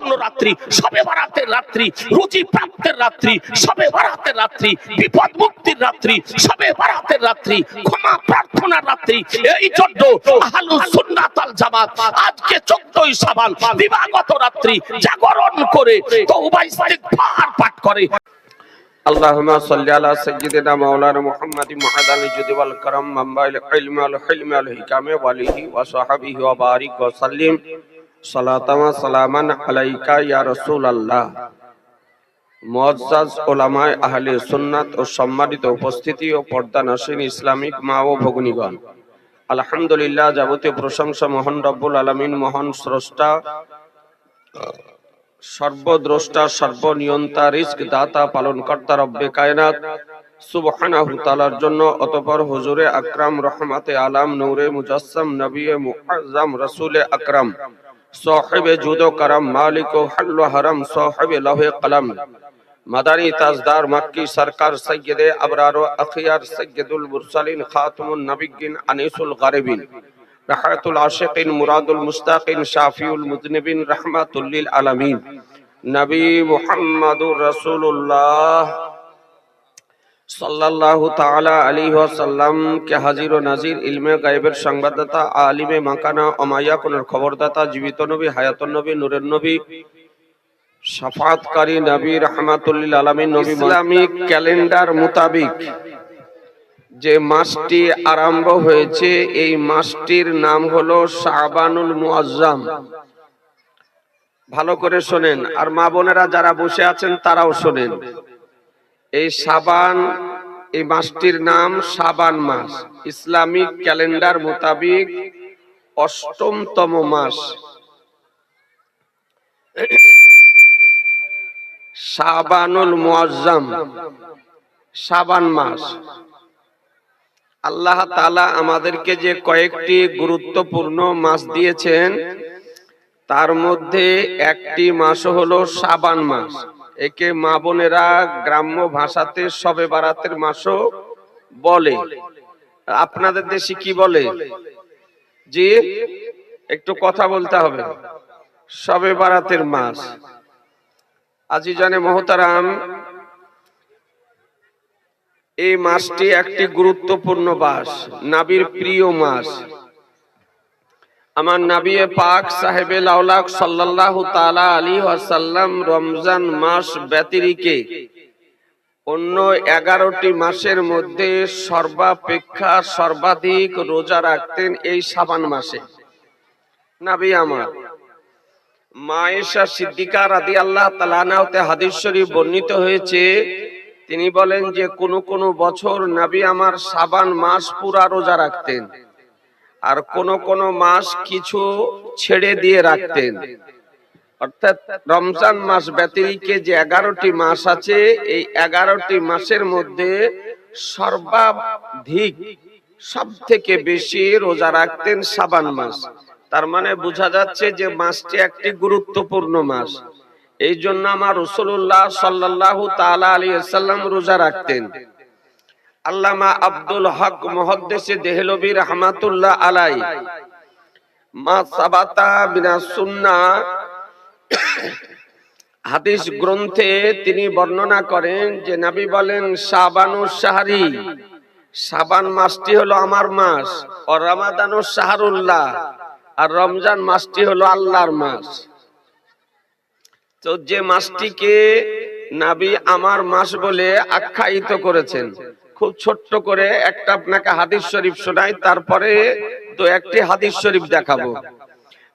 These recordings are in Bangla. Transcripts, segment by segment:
স্বর্ণ রাত্রি, শবে বরাতের রাত্রি, রুজি প্রাপ্তের রাত্রি, শবে বরাতের রাত্রি, বিপদ মুক্তির রাত্রি, শবে বরাতের রাত্রি, ক্ষমা প্রার্থনার রাত্রি। এই জন্য আহলুস সুন্নাত ওয়াল জামাত আজকে 14ই শাবান দিবাগত রাত্রি জাগরণ করে তওবা ইস্তিগফার পাঠ করে। আল্লাহুম্মা সাল্লি আলা সাইয়্যিদিনা মাওলানা মুহাম্মাদিন মুআদানিল জুদি ওয়াল কারাম মামবাইল ইলমি ওয়াল হিলমি ওয়াল হিকামি ওয়া আলিহি ওয়া সাহবিহি ওয়া বারিক ওয়া সাল্লিম সালাতাম ওয়া সালামান আলাইকা ইয়া রাসূলুল্লাহ। মুআজ্জাজ উলামায়ে আহলে সুন্নাত ও সম্মানিত উপস্থিতি ও পর্দানশীন ইসলামিক মা ও ভগ্নীগণ, আলহামদুলিল্লাহ, যাবতীয় প্রশংসা মহান রব্বুল আলামিন, মহান স্রষ্টা, সর্বদ্রষ্টা, সর্বনিয়ন্তা, রিজক দাতা, পালনকর্তা রব্বে কায়নাত সুবহানাহু তাআলার জন্য। অতঃপর হুজুরে আকরাম, রহমাতে আলাম, নূরে মুজাসসাম, নবিয়ে মুআজ্জম, রাসূলে আকরাম, সাহিবে জুদ ও করম, মালিক ও হল হারাম, সাহিবে লৌহে কলম, মাদানী তাজদার, মক্কি সরকার, সৈয়দে আবরার ও আখিয়ার, সৈয়দুল মুরসালিন, খাতমুন নবিয়্যিন, আনিসুল গারিবিন, রাহাতুল আশিকিন, মুরাদুল মুস্তাকিন, শাফিউল মুযনিবিন, রাহমাতুল লিল আলামিন, নবী মুহাম্মদুর রাসূলুল্লাহ সাল্লাল্লাহু তাআলা আলাইহি ওয়াসাল্লাম কে হাজির ও নাজির, ইলমে গায়বের সংবাদদাতা, আলিমে মাকানা ও মায়াকুনের খবরদাতা, জীবিত নবী, হায়াতুন নবী, নূরের নবী, শাফাআতকারী নবী, রাহমাতুল লিল আলামিন নবী। ইসলামিক ক্যালেন্ডার মোতাবেক যে মাসটি আরম্ভ হয়েছে, এই মাসটির নাম হলো শাবানুল মুআজ্জম। ভালো করে শোনেন, আর মা বোনেরা যারা বসে আছেন তারাও শোনেন। এই শাবান, এই মাসটির নাম শাবান মাস। ইসলামিক ক্যালেন্ডার মোতাবেক 8তম মাস শাবানুল মুআজ্জম, শাবান মাস। আল্লাহ তাআলা আমাদেরকে যে কয়েকটি গুরুত্বপূর্ণ মাস দিয়েছেন, তার মধ্যে একটি মাস হলো শাবান মাস। একে মা বোনেরা গ্রাম্য ভাষাতে শবে বারাতের মাসও বলে। আপনাদের দেশে কি বলে? জি, একটু কথা বলতে হবে। শবে বারাতের মাস। আজিজানে মোহতারাম, এই মাসটি একটি গুরুত্বপূর্ণ মাস, নবীর প্রিয় মাস। আমার নবী পাক সাহেবে লাউলাক সাল্লাল্লাহু তাআলা আলাইহি ওয়াসাল্লাম রমজান মাস ব্যতিরেকে অন্য 11টি মাসের মধ্যে সর্বাপেক্ষা সর্বাধিক রোজা রাখতেন এই শাবান মাসে। নবী আমার মা আয়েশা সিদ্দিকা রাদিয়াল্লাহু তাআলা আনহাতে হাদিস শরীফ বর্ণিত হয়েছে, তিনি বলেন যে কোন বছর নবী আমার শাবান মাস পুরা রোজা রাখতেন, আর কোন মাস কিছু ছেড়ে দিয়ে রাখতেন। অর্থাৎ রমজান মাস ব্যতিরেকে যে 11টি মাস আছে, এই 11টি মাসের মধ্যে সর্বাধিক, সব থেকে বেশি রোজা রাখতেন শাবান মাস। তার মানে বোঝা যাচ্ছে যে মাসটি একটি গুরুত্বপূর্ণ মাস। এই জন্য আমার রাসূলুল্লাহ সাল্লাল্লাহু তাআলা আলাইহি ওয়াসাল্লাম রোজা রাখতেন। আল্লামা আব্দুল হক মুহাদ্দিসে দেহলভী রাহমাতুল্লাহ আলাইহি মা সাবাতা বিনা সুন্নাহ হাদিস গ্রন্থে তিনি বর্ণনা করেন যে নবী বলেন, শাবানুশ শাহরি, শাবান মাসটি হলো আমার মাস, ও রমাদানুশ শাহরুল্লাহ, আর রমজান মাসটি হলো আল্লাহর মাস। তো যে মাসটিকে নবী আমার মাস বলে আখ্যায়িত করেছেন, খুব ছোট্ট করে একটা আপনাকে হাদিস শরীফ শোনাই, তারপরে তো একটি হাদিস শরীফ দেখাবো।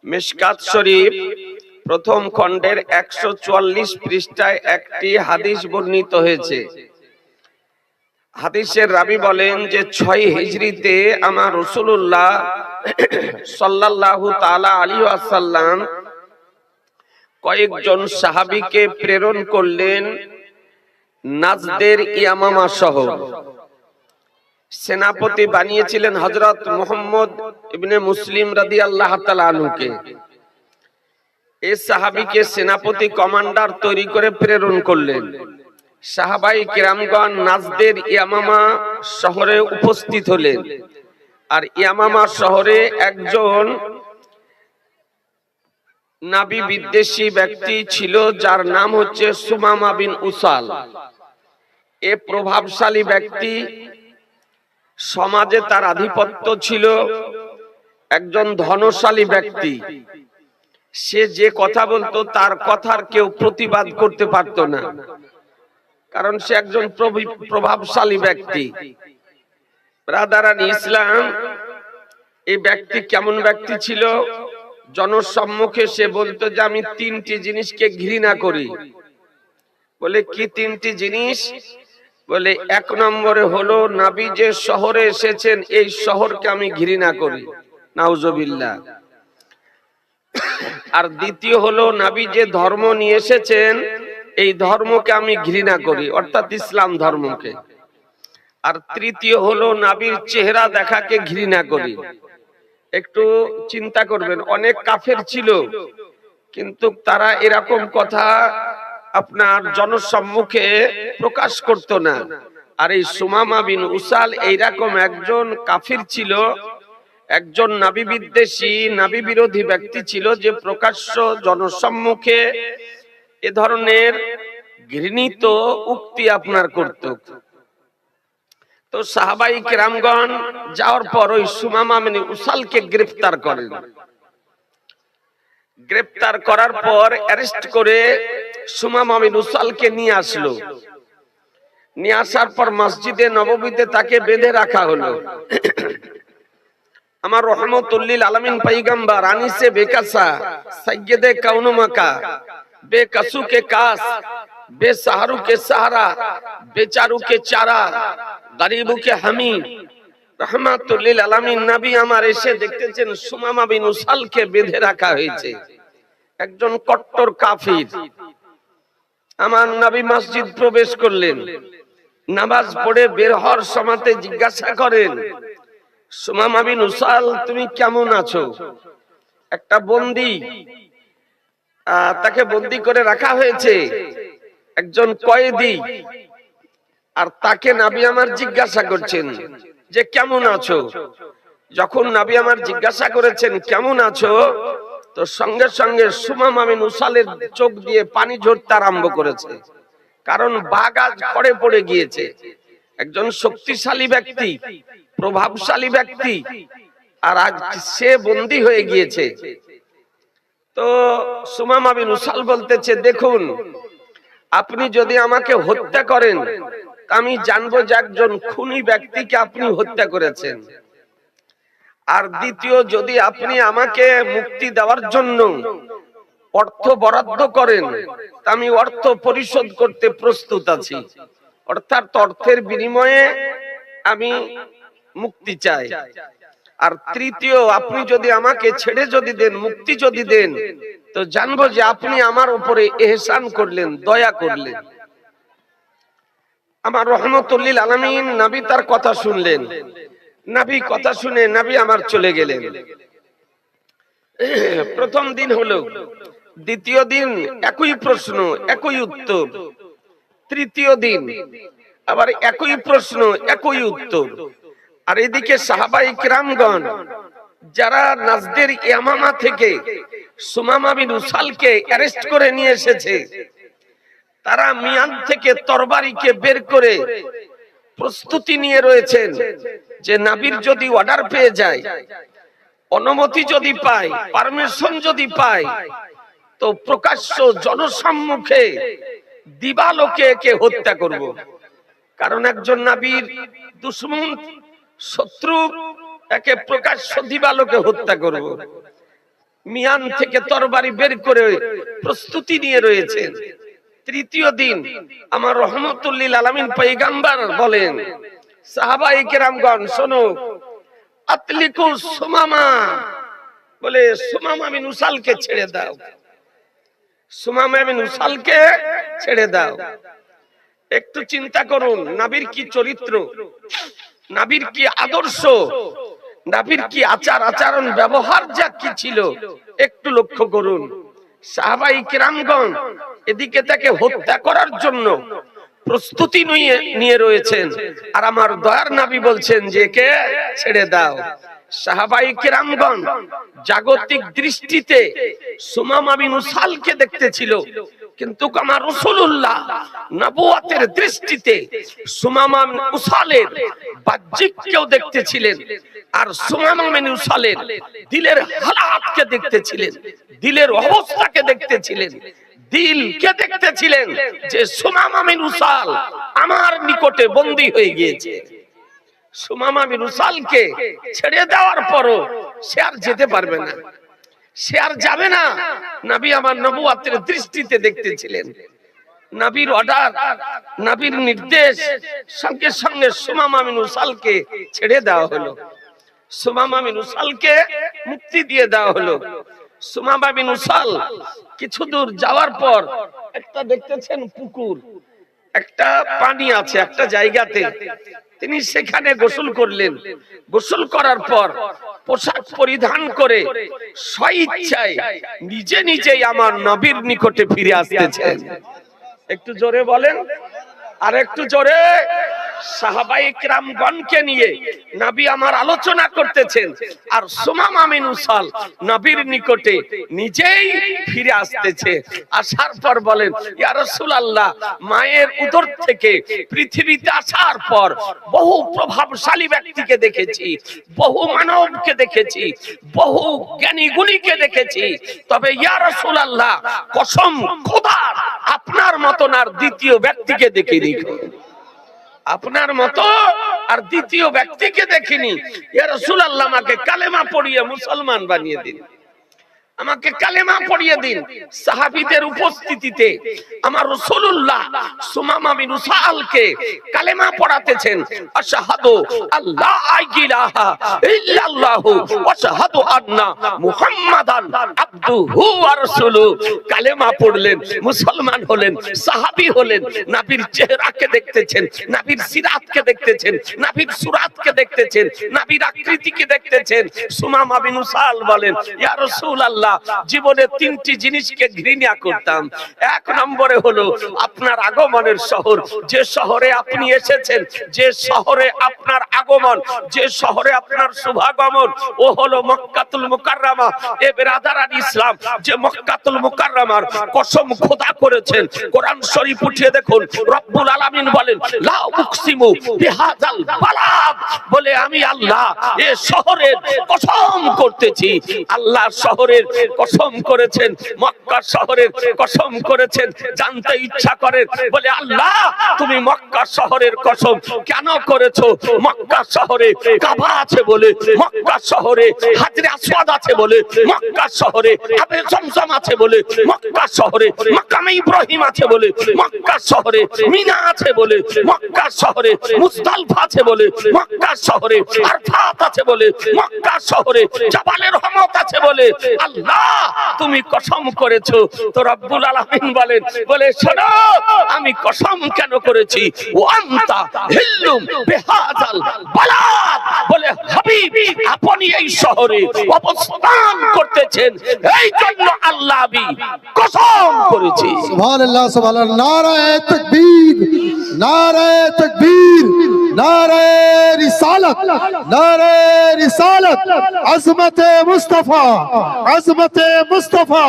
মিশকাত শরীফ প্রথম খণ্ডের 144 পৃষ্ঠায় একটি হাদিস বর্ণিত হয়েছে। হাদিসের রাবী বলেন যে 6 হিজরিতে আমার রাসূলুল্লাহ সাল্লাল্লাহু তাআলা আলাইহি ওয়াসাল্লাম কয়েকজন সাহাবীকে প্রেরণ করলেন নাজদের ইয়ামামা শহর। সেনাপতি বানিয়েছিলেন হযরত মুহাম্মদ ইবনে মুসলিম রাদিয়াল্লাহু তাআলা আনহুকে। এই সাহাবীকে সেনাপতি, কমান্ডার তৈরি করে প্রেরণ করলেন। সাহাবায়ে কিরামগণ নাজদের ইয়ামামা শহরে উপস্থিত হলেন। আর ইয়ামামা শহরে একজন নাবী বিদ্বেষী ব্যক্তি ছিল যার নাম হচ্ছে সুমামা বিন উসাল। এ প্রভাবশালী ব্যক্তি, সমাজে তার আধিপত্য ছিল, একজন ধনশালী ব্যক্তি। সে যে কথা বলতো তার কথার কেউ প্রতিবাদ করতে পারত না, কারণ সে একজন প্রভাবশালী ব্যক্তি। ব্রাদারান ইসলাম, এই ব্যক্তি কেমন ব্যক্তি ছিল? জনসম্মুখে সে বলতো যে আমি তিনটি জিনিসকে ঘৃণা করি। বলে কি তিনটি জিনিস? বলে এক নম্বরে হলো নবী যে শহরে এসেছেন এই শহরকে আমি ঘৃণা করি, নাউজুবিল্লাহ। আর দ্বিতীয় হলো নবী যে ধর্ম নিয়ে এসেছেন এই ধর্মকে আমি ঘৃণা করি, অর্থাৎ ইসলাম ধর্মকে। আর তৃতীয় হলো নবীর চেহারা দেখাকে ঘৃণা করি। একটু চিন্তা করবেন, অনেক কাফের ছিল কিন্তু তারা এরকম কথা আপনার জনসম্মুখে প্রকাশ করত না। আর এই সুমামা বিন উসাল এইরকম একজন কাফির ছিল, একজন নবী বিদ্বেষী, নবী বিরোধী ব্যক্তি ছিল, যে প্রকাশ্য জনসম্মুখে এ ধরনের ঘৃণিত উক্তি আপনার করত। তো সাহাবাই কেরামগণ যাওয়ার পর ওই সুমামা বিন উসালকে গ্রেফতার করেন। গ্রেফতার করার পর অ্যারেস্ট করে সুমামা বিন উসালকে নিয়ে আসলো। নিয়ে আসার পর মসজিদে নববীতে তাকে বেঁধে রাখা হলো। আমার রহমতুল্লিল আলামিন পয়গম্বর আনিসে বেকাসা সাইয়্যিদে কাউনু মাকা বেকাসু কে কাস বেসাহারু কে সাহারা বেচারু কে চারা গরিবু কে হামি, রহমাতুল্লিল আলামিন নবী আমার এসে দেখতেছেন সুমামা বিন উসালকে বেঁধে রাখা হয়েছে, একজন কট্টর কাফির। আমার নবী মসজিদ প্রবেশ করলেন, নামাজ পড়ে বের হওয়ার সময়তে জিজ্ঞাসা করেন, সুমামা বিন উসাল তুমি কেমন আছো? একটা বন্দী, তাকে বন্দী করে রাখা হয়েছে, একজন কয়েদি, আর তাকে নবী আমার জিজ্ঞাসা করছেন যে কেমন আছো। যখন নবী আমার জিজ্ঞাসা করেছেন কেমন আছো, তো সঙ্গে সঙ্গে সুমামা বিন উসালের চোখ দিয়ে পানি ঝরতে আরম্ভ করেছে, কারণ বাঘ আজ খড়ে পড়ে গিয়েছে। একজন শক্তিশালী ব্যক্তি, প্রভাবশালী ব্যক্তি, আর আজ সে বন্দী হয়ে গিয়েছে। তো সুমামা বিন উসাল বলতেছে, দেখুন আপনি যদি আমাকে হত্যা করেন আমি জানবো যে একজন খুনি ব্যক্তিকে আপনি হত্যা করেছেন। আর দ্বিতীয়, যদি আপনি আমাকে মুক্তি দেওয়ার জন্য অর্থ বরাদ্দ করেন আমি অর্থ পরিশোধ করতে প্রস্তুত আছি, অর্থাৎ অর্থের বিনিময়ে আমি মুক্তি চাই। আর তৃতীয়, আপনি যদি আমাকে ছেড়ে যদি দেন, মুক্তি যদি দেন, তো জানবো যে আপনি আমার উপরে ইহসান করলেন, দয়া করলেন। আমার রহমতুল্লিল আলামিন নবী তার কথা শুনলেন। নবী কথা শুনে নবী আমার চলে গেলেন। প্রথম দিন হলো, দ্বিতীয় দিন একই প্রশ্ন একই উত্তর, তৃতীয় দিন আবার একই প্রশ্ন একই উত্তর। আর এদিকে সাহাবাই কিরামগণ যারা নাজদের ইয়ামামা থেকে সুমামা বিন উসালকে অ্যারেস্ট করে নিয়ে এসেছে, তারা মিয়ান থেকে তরবারিকে বের করে প্রস্তুতি নিয়ে রয়েছেন যে নবীর যদি অর্ডার পেয়ে যায়, অনুমতি যদি পায়, পারমিশন যদি পায়, তো প্রকাশ্য জনসম্মুখে দিবালোকে একে হত্যা করব। কারণ একজন নবীর দুশমন, শত্রু, একে প্রকাশ্য দিবালোকে হত্যা করব। মিয়ান থেকে তরবারি বের করে প্রস্তুতি নিয়ে রয়েছেন। তৃতীয় দিন আমার রহমতুল্লিল আলামিন পয়গম্বর বলেন, সাহাবায়ে কেরামগণ শোনো, আতলিকু সুমামা, বলে সুমামা বিন উসালকে ছেড়ে দাও, সুমামা বিন উসালকে ছেড়ে দাও। একটু চিন্তা করুন, নবীর কি চরিত্র, নবীর কি আদর্শ, নবীর কি আচার আচরণ ব্যবহার যা কি ছিল, একটু লক্ষ্য করুন। সাহাবায়ে কেরামগণ এদিকে তাকে হত্যা করার জন্য প্রস্তুতি নিয়ে রয়েছেন, আর আমার দয়ার নবী বলছেন যে কে ছেড়ে দাও। সাহাবায়ে কেরামগণ জাগতিক দৃষ্টিতে সুমামা বিন উসালকে দেখতেছিল, কিন্তু আমার রাসূলুল্লাহ নবুয়তের দৃষ্টিতে সুমামা বিন উসালের বাহ্যিককেও দেখতেছিলেন, আর সুমামা বিন উসালের দিলের হালাতকে দেখতেছিলেন, দিলের অবস্থাকে দেখতেছিলেন, দিলকে দেখতেছিলেন যে সুমামা বিন উসাল আমার নিকটে বন্দী হয়ে গিয়েছে। সুমামা বিন উসালকে ছেড়ে দেওয়ার পরও সে আর যেতে পারবে না, সে আর যাবে না। নবী আমার নবুয়তের দৃষ্টিতে দেখতেছিলেন, নবীর অর্ডার, নবীর নির্দেশ, সঙ্গে সঙ্গে সুমামা বিন উসালকে ছেড়ে দেওয়া হলো, সুমামা বিন উসালকে মুক্তি দিয়ে দেওয়া হলো। সুমামা বিন উসাল কিছু দূর যাওয়ার পর একটা দেখতেছেন পুকুর, একটা পানি আছে একটা জায়গাতে, তিনি সেখানে গোসল করলেন। গোসল করার পর পোশাক পরিধান করে স্বইচ্ছায় নিজে নিজেই আমার নবীর নিকটে ফিরে আসতেছেন। একটু জোরে বলেন, আর একটু জোরে। সাহাবায়ে কেরামগণকে নিয়ে নবী আমার আলোচনা করতেছেন, আর সুমামা বিন উসাল নবীর নিকটে নিজেই ফিরে আসতেছে। আসার পর বলেন, ইয়া রাসূলুল্লাহ, মায়ের উদর থেকে পৃথিবীতে আসার পর বহু প্রভাবশালী ব্যক্তিকে দেখেছি, বহু মানবকে দেখেছি, বহু জ্ঞানী গুণীকে দেখেছি, তবে ইয়া রাসূলুল্লাহ কসম খোদার আপনার মতন আর দ্বিতীয় ব্যক্তিকে দেখিনি, আপনার মতো আর দ্বিতীয় ব্যক্তিকে দেখিনি। ইয়া রাসূলুল্লাহ আমাকে কালেমা পড়িয়ে মুসলমান বানিয়ে দিন, আমাকে কালেমা পড়িয়ে দিন। সাহাবীদের উপস্থিতিতে আমার রাসূলুল্লাহ সুমামা বিন উসালকে কালেমা পড়াতেছেন, আশহাদু আল্লা ইলাহা ইল্লাল্লাহু ওয়া আশহাদু আন্না মুহাম্মাদান আবদুহু ওয়া রাসূলুহু। কালেমা পড়লেন, মুসলমান হলেন, সাহাবী হলেন। নবীর চেহারাকে দেখতেছেন, নবীর সিরাতকে দেখতেছেন, নবীর সুরাতকে দেখতেছেন, নবীর আকৃতিকে দেখতেছেন। সুমামা বিন উসাল বলেন, ইয়া রাসূলুল্লাহ, জীবনে তিনটি জিনিসকে ঘৃণা করতাম। এক নম্বরে হলো আপনার আগমনের শহর, যে শহরে আপনি এসেছেন, যে শহরে আপনার আগমন, যে শহরে আপনার শুভাগমন, ও হলো মক্কাতুল মুকাররমা। এ বেরাদারান ইসলাম, যে মক্কাতুল মুকাররমার কসম খোদা করেছেন, কোরআন শরীফ উঠিয়ে দেখুন, রব্বুল আলামিন বলেন, লা উকসিমু বিহাযাল বালাদ, বলে আমি আল্লাহ এ শহরের কসম করতেছি। আল্লাহ শহরের কসম করেছেন, মক্কা শহরের কসম করেছেন। জানতে ইচ্ছা করেন, বলে আল্লাহ তুমি মক্কা শহরের কসম কেন করেছো? মক্কা শহরে কাবা আছে বলে, মক্কা শহরে হাজরে আসওয়াদ আছে বলে, মক্কা শহরে আবে জমজম আছে বলে, মক্কা শহরে মাকামে ইব্রাহিম আছে বলে, মক্কা শহরে মিনা আছে বলে, মক্কা শহরে মুজদালিফা আছে বলে, মক্কা শহরে আরফাত আছে বলে, মক্কা শহরে জাবালে রহমত আছে বলে আল্লাহ তুমি কসম করেছো। তো রব্বুল আলামিন বলেন, বলে শোনো আমি কসম কেন করেছি, ওয়ান্তা হিল্লুম বিহাযাল বালাদ, বলে হাবিব আপনি এই শহরে অবস্থান করতেছেন, এই জন্য আল্লাহ আমি কসম করেছি। সুবহানাল্লাহ, সুবহানাল্লাহ। নারায়ে তাকবীর, নারায়ে তাকবীর, নারায়ে রিসালাত, নারায়ে রিসালাত, আজমতে মুস্তাফা, আজমতে মুস্তাফা,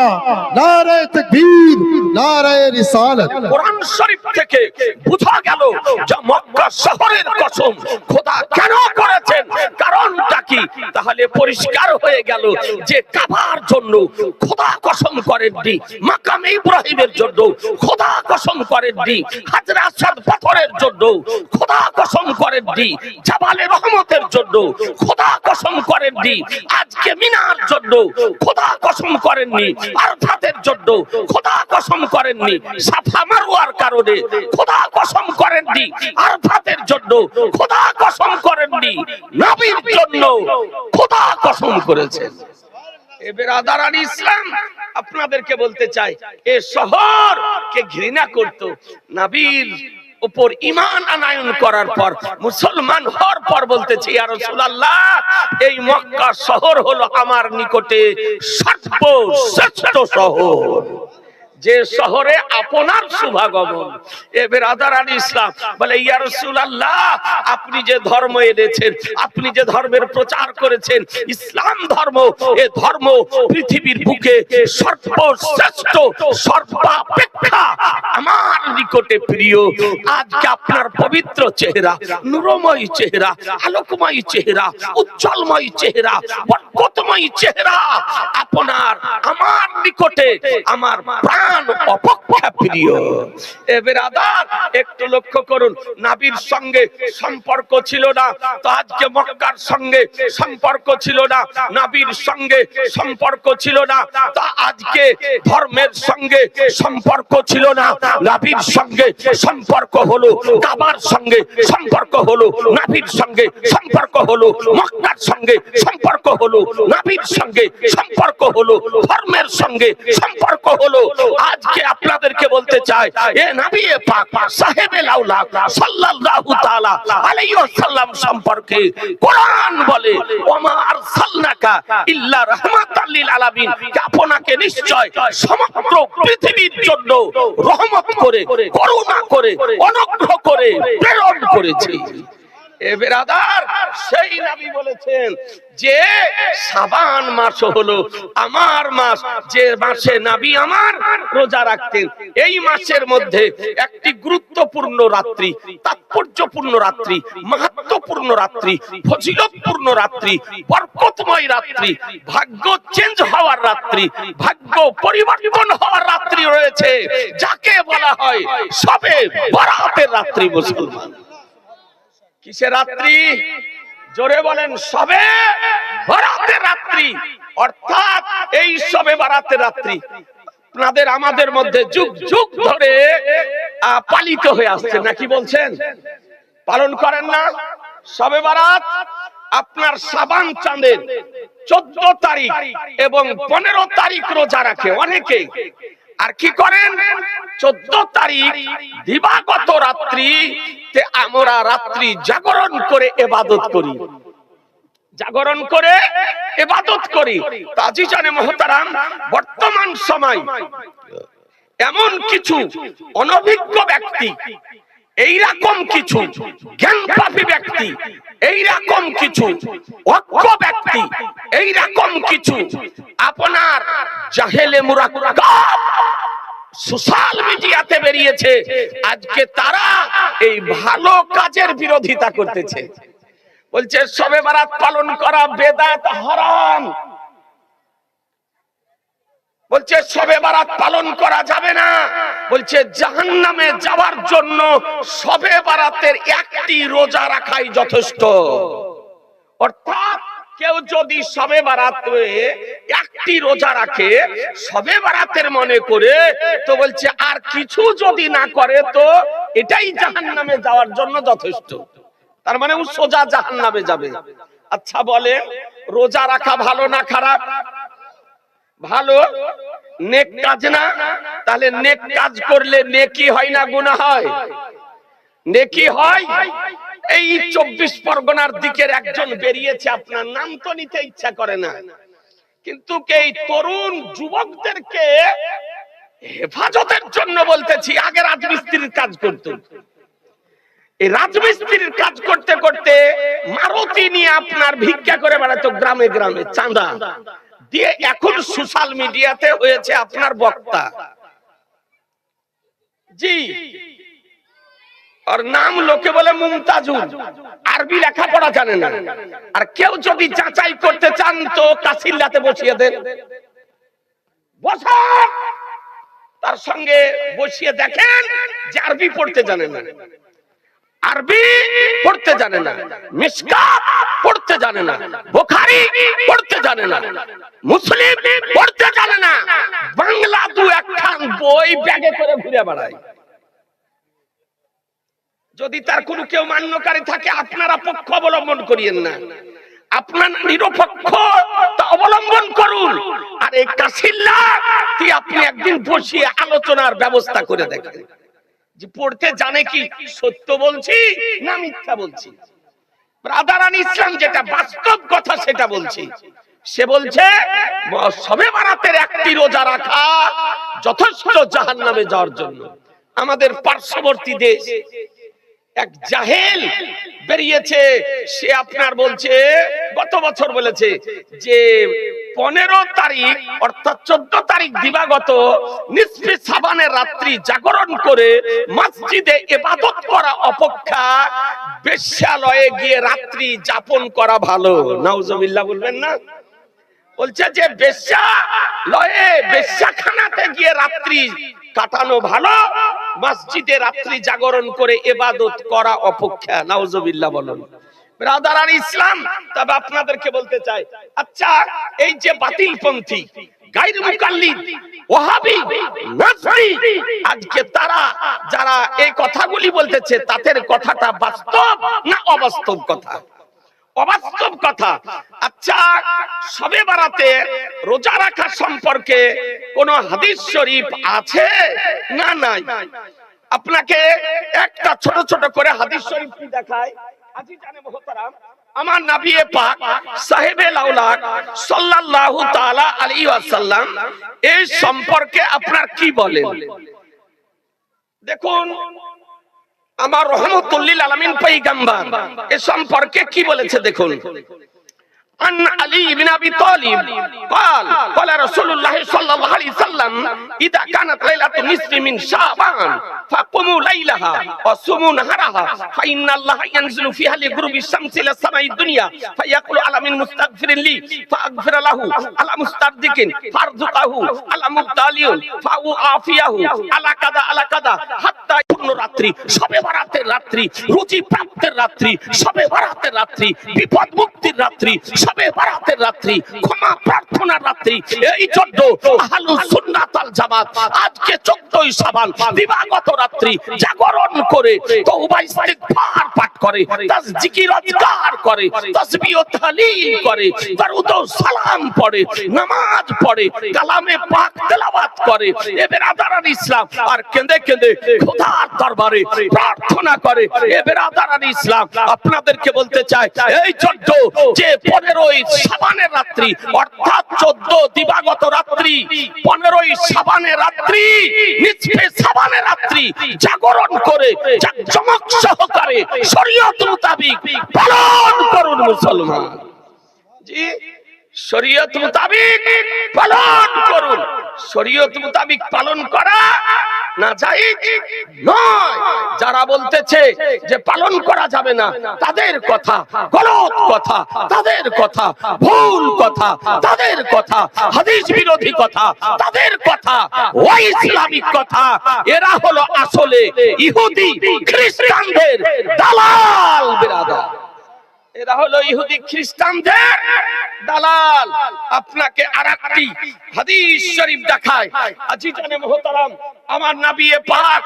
নারায়ে তাকবীর, নারায়ে রিসালাত। কোরআন শরীফ থেকে বোঝা গেল যে মক্কা শহরের কসম খোদা কেন করেছেন, কারণটা কি? তাহলে পরিষ্কার হয়ে গেল যে কাবার জন্য খোদা কসম করেননি, মাকামে ইব্রাহিমের জন্য খোদা কসম করেননি, হাজরে আসওয়াদ পাথরের জন্য খোদা কসম করেননি, জাবালে রহমতের জন্য খোদা কসম করেননি, আজকে মিনার জন্য খোদা কসম করেননি, আরফাতের জন্য খোদা কসম করেননি, সাফা মারওয়ার কারণে খোদা কসম করেননি, আরফাতের জন্য খোদা কসম করেননি, নবীর জন্য খোদা কসম করেছেন। এ বেরাদারান ইসলাম, আপনাদেরকে বলতে চাই, এ শহর কে ঘৃণা করত, নবীর উপর ঈমান আনয়ন করার পর, মুসলমান হওয়ার পর বলতেছে, ইয়া রাসূলুল্লাহ এই মক্কা শহর হলো আমার নিকটে সর্বশ্রেষ্ঠ শহর। যে শহরে আপনার শুভাগমন। এ বেরাদারান ইসলাম বলে, ইয়া রাসূলুল্লাহ, আপনি যে ধর্ম এনেছেন, আপনি যে ধর্মের প্রচার করেছেন, ইসলাম ধর্ম, এ ধর্ম পৃথিবীর বুকে সর্বশ্রেষ্ঠ, সর্বাপেক্ষা আমার নিকটে প্রিয়। আজকে আপনার পবিত্র চেহারা, নূরময় চেহারা, আলোকময় চেহারা, উজ্জ্বলময় চেহারা, বরকতময় চেহারা আপনার আমার নিকটে আমার প্রাণ অপেক্ষা প্রিয়। এ বেরাদার, একটু লক্ষ্য করুন, নবীর সঙ্গে সম্পর্ক ছিল না তো আজকে মক্কার সঙ্গে সম্পর্ক ছিল না, নবীর সঙ্গে সম্পর্ক ছিল না তা আজকে ধর্মের সঙ্গে সম্পর্ক ছিল না, নবীর সঙ্গে সম্পর্ক হলো, কাবার সঙ্গে সম্পর্ক হলো, নবীর সঙ্গে সম্পর্ক হলো, মক্কার সঙ্গে সম্পর্ক হলো, নবীর সঙ্গে সম্পর্ক হলো, ধর্মের সঙ্গে সম্পর্ক হলো। আজকে আপনাদেরকে বলতে চাই, এ নবী পাক সাহেবে লাউলাক সাল্লাল্লাহু তাআলা আলাইহি ওয়াসাল্লাম সম্পর্কে কোরআন বলে, ওমা আরসালনাকা ইল্লা রাহমাতাল লিল আলামিন, আপনাকে নিশ্চয় সমগ্র পৃথিবীর জন্য রহমত করে, করুণা করে, অনুগ্রহ করে প্রেরণ করেছি। এ বেরাদার, সেই নবী বলেছেন যে শাবান মাস হলো আমার মাস, যে মাসে নবী আমার রোজা রাখতেন। এই মাসের মধ্যে একটি গুরুত্বপূর্ণ রাত্রি, তাৎপর্যপূর্ণ রাত্রি, মাহাত্ম্যপূর্ণ রাত্রি, ফজিলতপূর্ণ রাত্রি, বরকতময় রাত্রি, ভাগ্য চেঞ্জ হওয়ার রাত্রি, ভাগ্য পরিবর্তন হওয়ার রাত্রি রয়েছে, যাকে বলা হয় শবে বরাতের রাত্রি। মুসলমান, কিসের রাত্রি? জোরে বলেন, শবে বরাতের রাত্রি। অর্থাৎ এই শবে বরাতের রাত্রি আপনাদের আমাদের মধ্যে যুগ যুগ ধরে পালিত হয়ে আসছে, নাকি বলছেন? পালন করেন না? শবে বরাত আপনার শাবান চাঁদের 14 তারিখ এবং 15 তারিখ রোজা রাখে অনেকে। আর কি করেন? 14 তারিখ দিবাগত রাত্রি তে আমরা রাত্রি জাগরণ করে ইবাদত করি, জাগরণ করে ইবাদত করি। তাজিজানে মুহতারাম, বর্তমান সময় এমন কিছু অনভিজ্ঞ ব্যক্তি, এইরকম কিছু জ্ঞানপাপী ব্যক্তি, এইরকম কিছু অজ্ঞ ব্যক্তি, এইরকম কিছু আপনার জাহেলে মুরাক্কাব সোশ্যাল মিডিয়াতে বেরিয়েছে। আজকে তারা এই ভালো কাজের বিরোধিতা করতেছে, বলছে শবে বরাত পালন করা বেদাত, হারাম। বলছে শবে বরাত পালন করা যাবে না, বলছে জাহান্নামে যাওয়ার জন্য শবে বরাতের একটি রোজা রাখাই যথেষ্ট। অর্থাৎ কেউ যদি শবে বরাতে একটি রোজা রাখে শবে বরাতের মনে করে, তো বলছে আর কিছু যদি না করে তো এটাই জাহান্নামে যাওয়ার জন্য যথেষ্ট। তার মানে ও সোজা জাহান্নামে যাবে। আচ্ছা বলে, রোজা রাখা ভালো না খারাপ? ভালো, নেক কাজ না? তাহলে নেক কাজ করলে নেকি হয় না গুনাহ হয়? নেকি হয়। এই 24 পরগনার দিকের একজন বেরিয়েছে, আপনার নাম তো নিতে ইচ্ছা করে না, কিন্তু এই তরুণ যুবকদেরকে হেফাজতের জন্য বলতেছি, আগে রাজমিস্ত্রির কাজ করত, এই রাজমিস্ত্রির কাজ করতে করতে মারুতি নিয়ে আপনার ভিক্ষা করে বেড়াতো গ্রামে গ্রামে চাঁদা দিয়ে, এখন সোশ্যাল মিডিয়াতে হয়েছে আপনার বক্তা। জি, আর নাম লোকে বলে মুমতাজুল, আরবি লেখাপড়া জানে না। আর কেউ যদি যাচাই করতে চান তো কাসিল্লাতে বসিয়ে দেন, বসান, তার সঙ্গে বসিয়ে দেখেন যে আরবি পড়তে জানে না, আরবি পড়তে জানে না, মিশকাত পড়তে জানে না, বুখারী পড়তে জানে না, মুসলিম পড়তে জানে না, বাংলা দু একখান বই ব্যাগে করে ঘুরে বেড়ায়। যদি তার কোনো কেউ মান্যকারী থাকে, আপনারা পক্ষ অবলম্বন করিয়েন না, আপনার নিরপেক্ষ অবলম্বন করুন। আর এই কাসিল্লা আপনি একদিন বসিয়ে আলোচনার ব্যবস্থা করে দেখেন যে পড়তে জানে কি, সত্য বলছি না মিথ্যা বলছি। ব্রাদারান ইসলাম যেটা বাস্তব কথা সেটা বলছি। সে বলছে শবে বরাতের একটি রোজা রাখা যথেষ্ট জাহান্নামে যাওয়ার জন্য। আমাদের পার্শ্ববর্তী দেশ এক জাহেল বেরিয়েছে, সে আপনার বলছে গত বছর বলেছে যে 15 তারিখ অর্থাৎ 14 তারিখ দিবাগত নিসফে শাবানের রাত্রি জাগরণ করে মসজিদে ইবাদত করা অপেক্ষা বেশ্যালয়ে গিয়ে রাত্রি যাপন করা ভালো। নাউজুবিল্লাহ বলবেন না? বলছে যে বেশ্যালয়ে বেশ্যাখানাতে গিয়ে রাত্রি কাটানো ভালো মসজিদে রাত্রি জাগরণ করে ইবাদত করা অপেক্ষা। নাউজুবিল্লাহ বলেন। ব্রাদার ইসলাম, তবে আপনাদেরকে বলতে চাই, আচ্ছা এই যে বাতিলপন্থী গায়র মুকাল্লিদ ওয়াহাবি নাজরি আজকে তারা যারা এই কথাগুলি বলতেছে তাদের কথাটা বাস্তব না অবাস্তব কথা? অবাস্তব কথা। আচ্ছা শবে বরাতে রোজা রাখা সম্পর্কে কোন হাদিস শরীফ আছে না নাই? আপনাকে একটা ছোট ছোট করে হাদিস শরীফ দেখায়। আজিজানে মুহতারাম, আমার নবী পাক সাহেবে লাউলাক সাল্লাল্লাহু তাআলা আলাইহি ওয়াসাল্লাম এই সম্পর্কে আপনার কি বলেন? দেখুন আমার রহমতুল লিল আলামিন পয়গম্বর এ সম্পর্কে কি বলেছে দেখুন। عن علي بن ابي طالب قال قال رسول الله صلى الله عليه وسلم اذا كانت ليله النصف من شعبان فقوموا ليلها وصوموا نهارها فان الله ينزل فيها لغروب الشمس الى السماء الدنيا فيقول على من مستغفر لي فاغفر له على مسترزق فارزقه على مبتلي فاعافيه على كذا حتى يكون রাত্রি শবে বরাতের রাত্রি, রুজি প্রাপ্তের রাত্রি, শবে বরাতের রাত্রি, বিপদ মুক্তির রাত্রি, শবে বরাতের রাত্রি, ক্ষমা প্রার্থনার রাত্রি। এই জন্য আহলুস সুন্নাত ওয়াল জামাত আজকে 14ই শাবান দিবাগত রাত্রি জাগরণ করে তওবা ইস্তিগফার পাঠ করে, তাসজিকির আজকার করে, তাসবিহ ও তাহলিল করে, দরুদ ও সালাম পড়ে, নামাজ পড়ে, কালামে পাক তেলাওয়াত করে। এ বেরাদারান ইসলাম আর কেঁদে কেঁদে খোদার দরবারে প্রার্থনা করে। এ বেরাদারান ইসলাম আপনাদেরকে বলতে চাই, এই জন্য যে 15ই শাবানের রাত্রি অর্থাৎ 14 দিবাগত রাত্রি, 15ই শাবানের রাত্রি, নিসফে শাবানের রাত্রি জাগরণ করে জাকজমক সহকারে শরীয়ত মোতাবেক পালন করুন মুসলমান। জি, শরীয়ত মোতাবেক পালন করুন। শরীয়ত মোতাবেক পালন করা না জায়েজ নয়। যারা বলতেছে যে পালন করা যাবে না তাদের কথা গলত কথা, তাদের কথা ভুল কথা, তাদের কথা হাদিস বিরোধী কথা, তাদের কথা ওই ইসলামিক কথা। এরা হলো আসলে ইহুদি খ্রিস্টানদের দালাল বিরাদর। এরা হলো ইহুদি খ্রিস্টানদের দালাল। আপনাকে আরেকটি হাদিস শরীফ দেখায়। আজিজানে মুহতারাম, আমার নবী পাক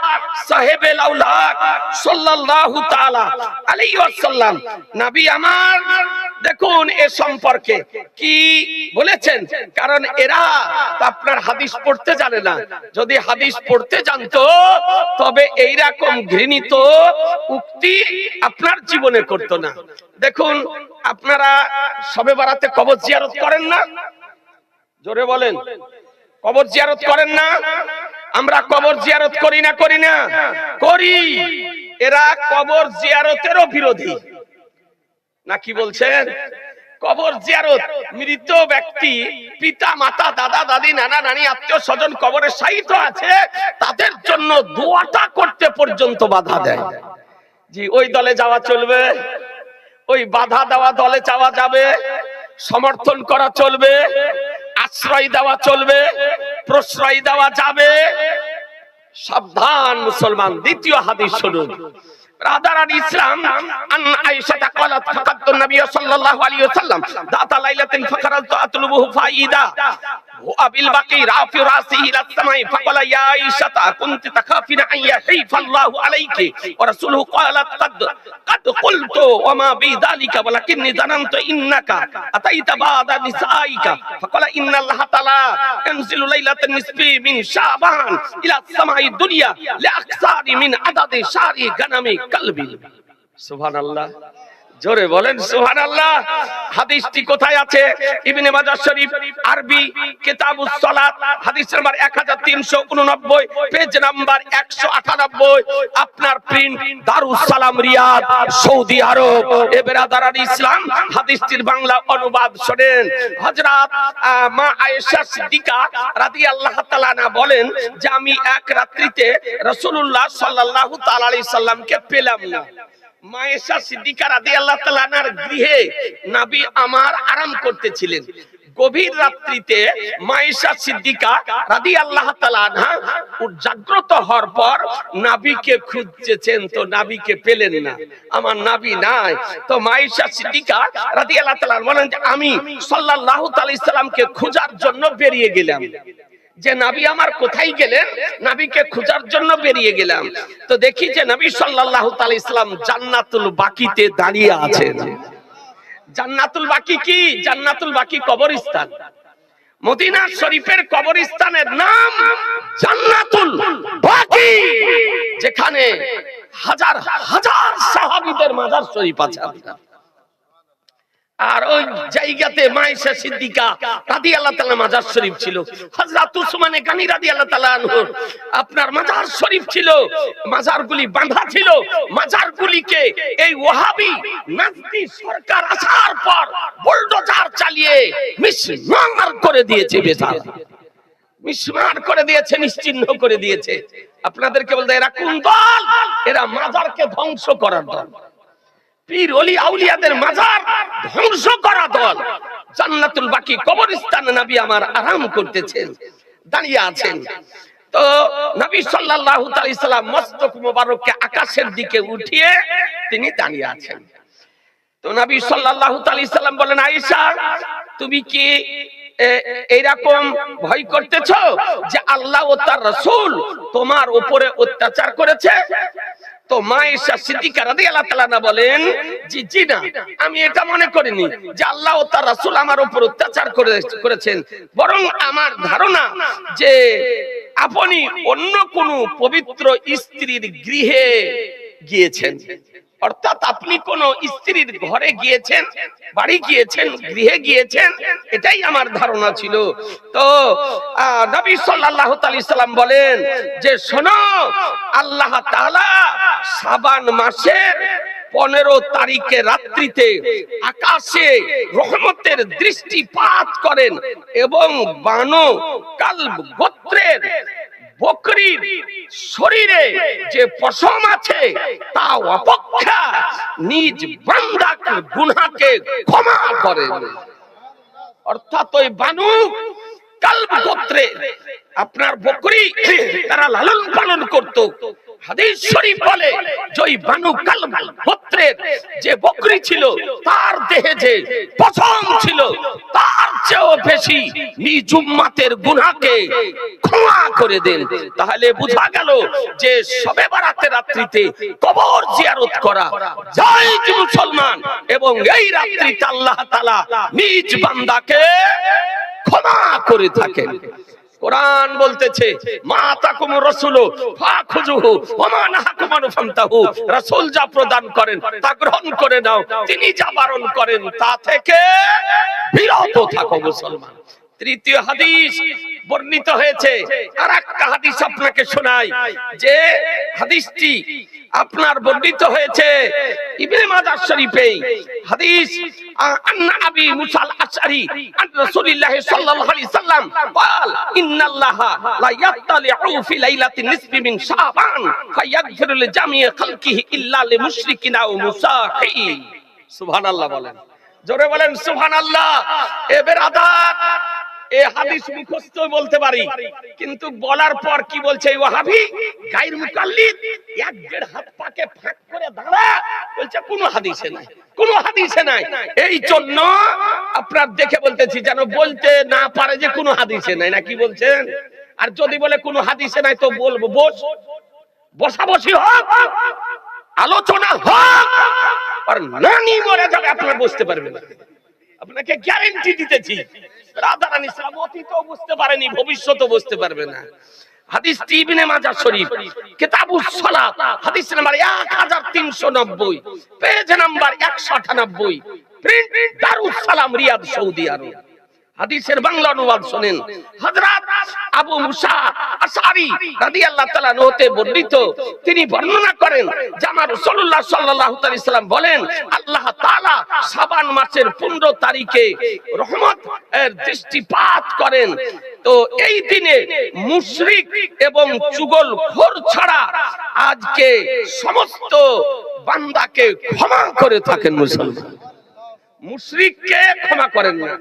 সাহেবে লাউলাক সাল্লাল্লাহু তাআলা আলাইহি ওয়াসাল্লাম নবী আমার দেখুন এ সম্পর্কে কি বলেছেন। কারণ এরা আপনার হাদিস পড়তে জানে না। যদি হাদিস পড়তে জানতো তবে এইরকম ঘৃণিত উক্তি আপনার জীবনে করতো না। দেখুন আপনারা শবে বরাতে কবর জিয়ারত করেন না? জোরে বলেন, কবর জিয়ারত করেন না? আমরা কবর জিয়ারত করি না? করি না? করি। এরা কবর জিয়ারতেরও বিরোধী না কি বলছেন? কবর জিয়ারত, মৃত ব্যক্তি পিতা মাতা দাদা দাদি নানা নানি আত্মীয় স্বজন কবরে শায়িত আছে, তাদের জন্য দোয়াটা করতে পর্যন্ত বাধা দেয়। জি, ওই দলে যাওয়া চলবে, ওই বাধা দেওয়া দলে যাওয়া যাবে, সমর্থন করা চলবে, আশ্রয় দেওয়া চলবে, প্রশ্রয় দেওয়া যাবে। সাবধান মুসলমান। দ্বিতীয় হাদিস শুনুন। ব্রাদারান ইসলাম, আন আয়েশা قالت فقدت النبي صلى الله عليه وسلم ذات ليلة فخرجت أطلبه فإذا هو بالبقي رافع رأسه إلى السماء فقال يا عائشة كنت تخافين أن يحيف الله عليك ورسوله قالت قد قلت وما بي ذلك ولكني ظننت إنك أتيت بعد نسائك فقال إن الله تعالى ينزل ليلة النصف من شعبان إلى السماء الدنيا لأكثر من عدد شعر غنم قلبي। সুবহানাল্লাহ। জোরে বলেন সুবহানাল্লাহ। হাদিসটি কোথায় আছে? ইবনে মাজাহ শরীফ, আরবি, কিতাবুস সালাত, হাদিস নাম্বার 1389, পেজ নাম্বার 198, আপনার প্রিন্ট দারুস সালাম, রিয়াদ, সৌদি আরব। এ বেরাদারান ইসলাম, হাদিসটির বাংলা অনুবাদ শোনেন। হযরত মা আয়েশা সিদ্দিকা রাদিয়াল্লাহু তাআলা আনহা বলেন যে আমি এক রাত্রিতে রাসূলুল্লাহ সাল্লাল্লাহু তাআলা আলাইহি সাল্লামকে পেলাম না। মা আয়েশা সিদ্দিকা রাদিয়াল্লাহু তাআলা আনহার গৃহে নবী আমার আরাম করতেছিলেন। গভীর রাত্রিতে মা আয়েশা সিদ্দিকা রাদিয়াল্লাহু তাআলা আনহা জাগ্রত হওয়ার পর নবীকে খুঁজছেন, তো নবীকে পেলেন না, আমার নবী নাই। তো মা আয়েশা সিদ্দিকা রাদিয়াল্লাহু তাআলা বলেন যে আমি সাল্লাল্লাহু আলাইহি সাল্লামকে খোঁজার জন্য বেরিয়ে গেলাম। যে নবী আমার কোথায় গেলেন, নবীকে খোঁজার জন্য বেরিয়ে গেলাম। তো দেখি যে নবী সাল্লাল্লাহু আলাইহি সাল্লাম জান্নাতুল বাকিতে দাঁড়িয়ে আছেন। জান্নাতুল বাকি কি? জান্নাতুল বাকি কবরস্থান। মদিনা শরীফের কবরস্থানের নাম জান্নাতুল বাকি, যেখানে হাজার হাজার সাহাবীদের মাজার শরীফ আছে। আর ওই জায়গাতে মা আয়েশা সিদ্দিকা রাদিয়াল্লাহু তাআলা মাজার শরীফ ছিল। হযরত উসমান গনি রাদিয়াল্লাহু তাআলা আনহু আপনার মাজার শরীফ ছিল। মাজারগুলি বাঁধা ছিল। মাজারগুলিকে এই ওয়াহাবি নাজদি সরকার আসার পর বুলডোজার চালিয়ে মিসমার করে দিয়েছে, বেচারা মিসমার করে দিয়েছে, নিশ্চিহ্ন করে দিয়েছে। আপনাদেরকে বলতে এরা কোন দল? এরা মাজারকে ধ্বংস করার দল। পীর ওলি আউলিয়াদের মাজার ধ্বংস করা দল। জান্নাতুল বাকি কবরস্থানে নবী আমার আরাম করতেছেন, দাঁড়িয়ে আছেন। তো নবী সাল্লাল্লাহু আলাইহি সাল্লাম মস্তক মোবারককে আকাশের দিকে উঠিয়ে তিনি দাঁড়িয়ে আছেন। তো নবী সাল্লাল্লাহু আলাইহি সাল্লাম বলেন, আয়েশা তুমি কি এইরকম ভয় করতেছো যে আল্লাহ ও তার রাসূল তোমার উপরে অত্যাচার করেছে? তো মা আয়েশা সিদ্দিকা রাদিয়াল্লাহু তাআলা আনহা বলেন জি জি না, আমি এটা মনে করিনি যে আল্লাহ ও তার রাসূল আমার উপর অত্যাচার করেছেন, বরং আমার ধারণা যে আপনি অন্য কোন পবিত্র স্ত্রীর গৃহে গিয়েছেন, অর্থাৎ আপনি কোন স্ত্রীর ঘরে গিয়েছেন, বাড়ি গিয়েছেন, গৃহে গিয়েছেন, এটাই আমার ধারণা ছিল। তো নবী সাল্লাল্লাহু আলাইহি সাল্লাম বলেন যে শোনো, আল্লাহ তাআলা শাবান মাসের 15 তারিখে রাত্রিতে আকাশে রহমতের দৃষ্টিপাত করেন এবং বানু কালব গোত্রের বকরির শরীরে যে পশম আছে তা অপেক্ষা নিজ বান্দার গুনাহকে ক্ষমা করেন। অর্থাৎ ওই বানু কালব গোত্রে আপনার বকরি তারা লালন পালন করত। হাদিস শরীফ বলে যে ওই বানু কালব গোত্রের যে বকরি ছিল তার দেহে যে পশম ছিল তার চেয়েও বেশি নিজ উম্মতের গুনাহকে ক্ষমা করে দেন। তাহলে বোঝা গেল যে শবে বরাতের রাত্রিতে কবর জিয়ারত করা জায়েজ মুসলমান, এবং এই রাত্রিতে আল্লাহ তাআলা নিজ বান্দাকে ক্ষমা করে থাকেন। কোরআন বলতেছে মা তাকুমুর রাসূলু ফাখুযুহু ওয়া মা নাহাকুম আনহু ফান্তাহু, রাসূল যা প্রদান করেন তা গ্রহণ করে নাও, তিনি যা বারণ করেন তা থেকে বিরত থাকো মুসলমান। তৃতীয় হাদিস বর্ণিত হয়েছে, আর একটা হাদিস আপনাকে শোনাই, যে হাদিসটি আপনার বর্ণিত হয়েছে ইবনে মাজাহ শরীফে। হাদিস আন্না আবি মুসা আল-আশআরী আন রাসূলিল্লাহ সাল্লাল্লাহু আলাইহি সাল্লাম قال ان الله لا يطلع في ليله النصف من شعبان فيغفر لجميع خلقه الا لمشركين او মুসাহিন। সুবহানাল্লাহ বলেন, জোরে বলেন সুবহানাল্লাহ। এ বেরাদার, এই হাদিস মুখস্থ বলতে পারি, কিন্তু বলার পর কি বলছে এই ওয়াহাবি গায়র মুকাল্লিদ, এক দেড় হাত পাকে ফাঁক করে দাঁড়া, বলছে কোনো হাদিসে নাই, কোনো হাদিসে নাই। এই জন্য আপনার দেখে বলতেছি যেন বলতে না পারে যে কোনো হাদিসে নাই, না কি বলছেন? আর যদি বলে কোনো হাদিসে নাই তো বলবো বসাবসি হোক, আলোচনা হোক, আর নানি মরে যাবে আপনারা বুঝতে পারবেন না। আপনাকে গ্যারান্টি দিতেছি রাদারান ইসলাম অতীতও বুঝতে পারেনি, ভবিষ্যতেও বুঝতে পারবে না। হাদিসটি ইবনে মাজাহ শরীফ কিতাবুস সালাত হাদিস number 1390 page number 198 print Darus Salam Riyad Saudi আরব। হাদিসের বাংলা অনুবাদ শুনেন। হযরত আবু মুসা আশআরী রাদিয়াল্লাহু তাআলা হতে বর্ণিত, তিনি বর্ণনা করেন যে আমার রাসূলুল্লাহ সাল্লাল্লাহু আলাইহি সাল্লাম বলেন, আল্লাহ তাআলা শাবান মাসের 15 তারিখে রহমত এর দৃষ্টিপাত করেন। তো এই দিনে মুশরিক এবং চুগলখোর ছাড়া আজকে সমস্ত বান্দাকে ক্ষমা করে থাকেন মুসলমান। মুশরিককে ক্ষমা করেন না,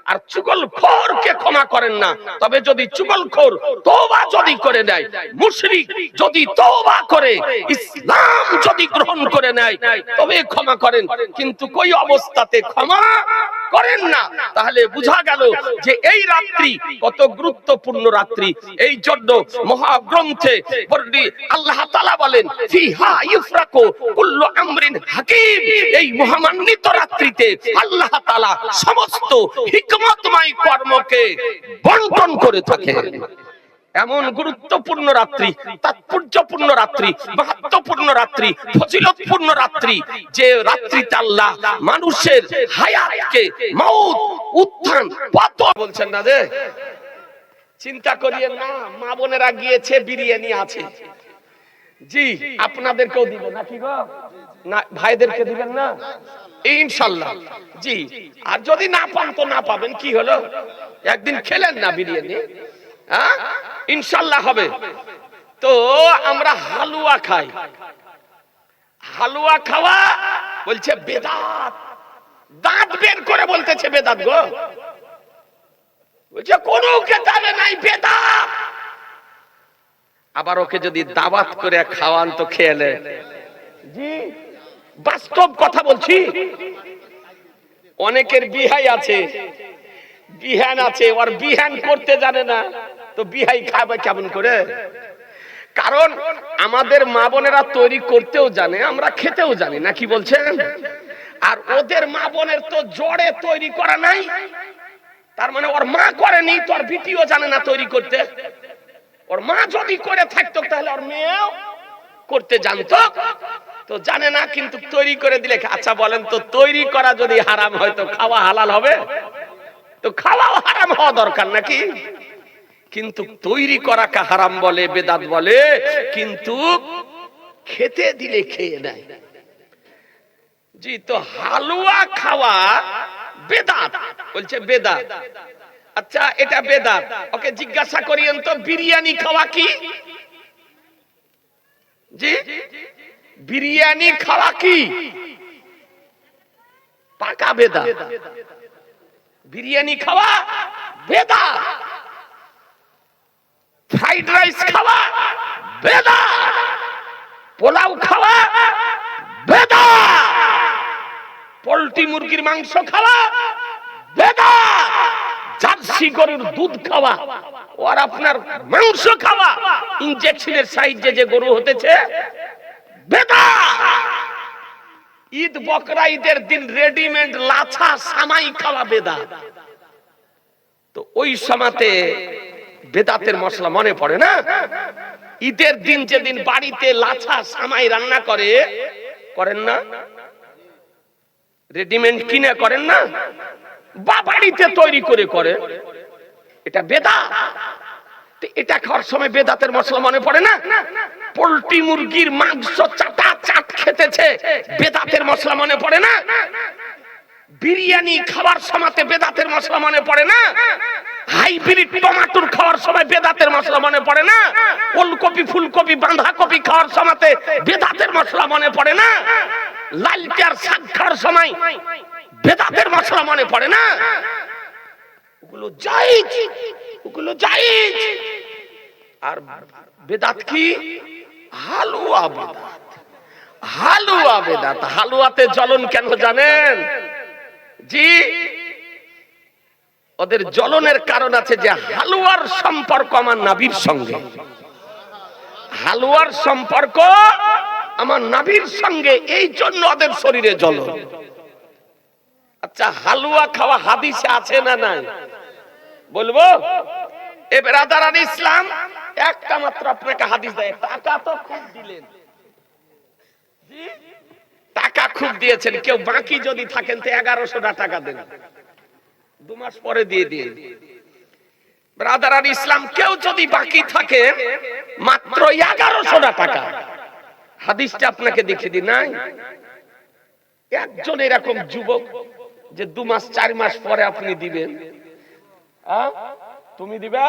আর চুগলখোরকে ক্ষমা করেন না। তবে যদি চুগলখোর তওবা যদি করে নেয়, মুশরিক যদি তওবা করে ইসলাম যদি গ্রহণ করে নেয়, তবে ক্ষমা করেন, কিন্তু কোন অবস্থাতে ক্ষমা করেন না। তাহলে বোঝা গেল যে এই রাত্রি কত গুরুত্বপূর্ণ রাত্রি। এই জন্য মহাগ্রন্থে আল্লাহ তাআলা বলেন, ফিহা ইফরাকু কুল্লু আমরিন হাকিম। এই মহামান্বিত রাত্রিতে আল্লাহ তাআলা সমস্ত হিকমতময় কর্মকে বন্টন করে থাকে। এমন গুরুত্বপূর্ণ রাত্রি, তাৎপর্যপূর্ণ রাত্রি, মাহাত্ম্যপূর্ণ রাত্রি, ফজিলতপূর্ণ রাত্রি, যে রাত্রিতে আল্লাহ মানুষের হায়াতকে মওত উত্থান পতন বলছেন না। যে চিন্তা করিয়েন না, মা বোনেরা গিয়েছে, বিরিয়ানি আছে। জি, আপনাদেরকেও দিবেন নাকি গো? না, ভাইদেরকে দিবেন না ইনশাআল্লাহ। জি, আর যদি না পান তো না পাবেন, কি হলো, একদিন খেলেন না বিরিয়ানি, হ্যাঁ ইনশাআল্লাহ হবে। তো আমরা হালুয়া খাই, হালুয়া খাওয়া বলছে বেদাত, দাঁত বের করে বলতেছে বেদাত গো, বলছে কোন কিতাবে নাই বেদাত। আবার ওকে যদি দাওয়াত করে খাওয়ান তো খেলে। জি, বাস্তব কথা বলছি। অনেকের বিহাই আছে, বিহান আছে, ওর বিহান করতে জানে না, তো বিহাই খাবে কেমন করে? কারণ আমাদের মা বোনেরা তৈরি করতেও জানে, আমরা খেতেও জানি না, কি বলছেন? আর ওদের মা বোনের তো জড়ে তৈরি করা নাই, তার মানে ওর মা করেনি, তো ওর বিটিও জানে না তৈরি করতে। ওর মা যদি করে থাকতো তাহলে ওর মেয়েও করতে জানতো, তো জানে না, কিন্তু তৈরি করে দিলে। আচ্ছা বলেন তো, তৈরি করা যদি হারাম হয় তো খাওয়া হালাল হবে? তো খাওয়াও হারাম হওয়া দরকার নাকি? কিন্তু তৈরি করাকে হারাম বলে, বেদাত বলে, কিন্তু খেতে দিলে খেয়ে নেয়। জি, তো হালুয়া খাওয়া বেদাত বলছে, বেদাত। আচ্ছা, এটা বেদাত, ওকে জিজ্ঞাসা করিয়েন তো বিরিয়ানি খাওয়া কি? জি, বিরিয়ানি খাওয়া কি? পাকা বেদাত। বিরিয়ানি খাওয়া বেদাত, ফ্রাইড রাইস খাওয়া বেদাত, পোলাও খাওয়া বেদাত, পোল্ট্রি মুরগির মাংস খাওয়া বেদাত, জার্সি গরুর দুধ খাওয়া আর আপনার মাংস খাওয়া, ইনজেকশনের সাহায্যে যে গরু হতেছে বেদাত। ঈদ বকরা ঈদের দিন রেডিমেড লাছা সামাই খাওয়া বেদাত। তো ওই সময়তে বেদাতের মশলা মনে পড়ে না? ঈদের দিন যেদিন বাড়িতে লাছা সামাই রান্না করেন না, রেডিমেড কিনে করেন না, বা বাড়িতে তৈরি করে, এটা বেদাত। এটা খাওয়ার সময় বেদাতের মশলা মনে পড়ে না? পোল্ট্রি মুরগির মাংস চাটা চাট খেতেছে, বেদাতের মশলা মনে পড়ে না? বিরিয়ানি খাওয়ার সময় বেদাতের মশলা মনে পড়ে না? হাইব্রিড টমেটোর খাওয়ার সময় বেদাতের মশলা মনে পড়ে না? ওলকপি ফুলকপি বাঁধাকপি খাওয়ার সময় বেদাতের মশলা মনে পড়ে না? লালচার শাক খাওয়ার সময় বেদাতের মশলা মনে পড়ে না? ওগুলো জায়েজ, ওগুলো জায়েজ। আর বেদাত কি? হালুয়া বেদাত, হালুয়া বেদাত। হালুয়াতে জ্বলন কেন জানেন? জি, ওদের জ্বলনের কারণ আছে যে হালুয়ার সম্পর্ক আমার নাভির সঙ্গে, হালুয়ার সম্পর্ক আমার নাভির সঙ্গে, এই জন্য ওদের শরীরে জ্বলন। আচ্ছা, হালুয়া খাওয়া হাদিসে আছে না নাই বলবো? এ ব্রাদারান ইসলাম, একটা মাত্র আপনাকে হাদিস দেয়, টাকা তো খুব দিলেন, জি টাকা খুব দিয়েছেন, কেউ বাকি যদি থাকেন তো 1100 টাকা দেন, 2 মাস পরে দিয়ে দিন। ব্রাদার আর ইসলাম, কেউ যদি বাকি থাকে মাত্র 1100 টাকা, হাদিসটা আপনাকে দেখে দিই নাই। একজন এরকম যুবক যে 2 মাস 4 মাস পরে আপনি দিবেন, তুমি দিবা,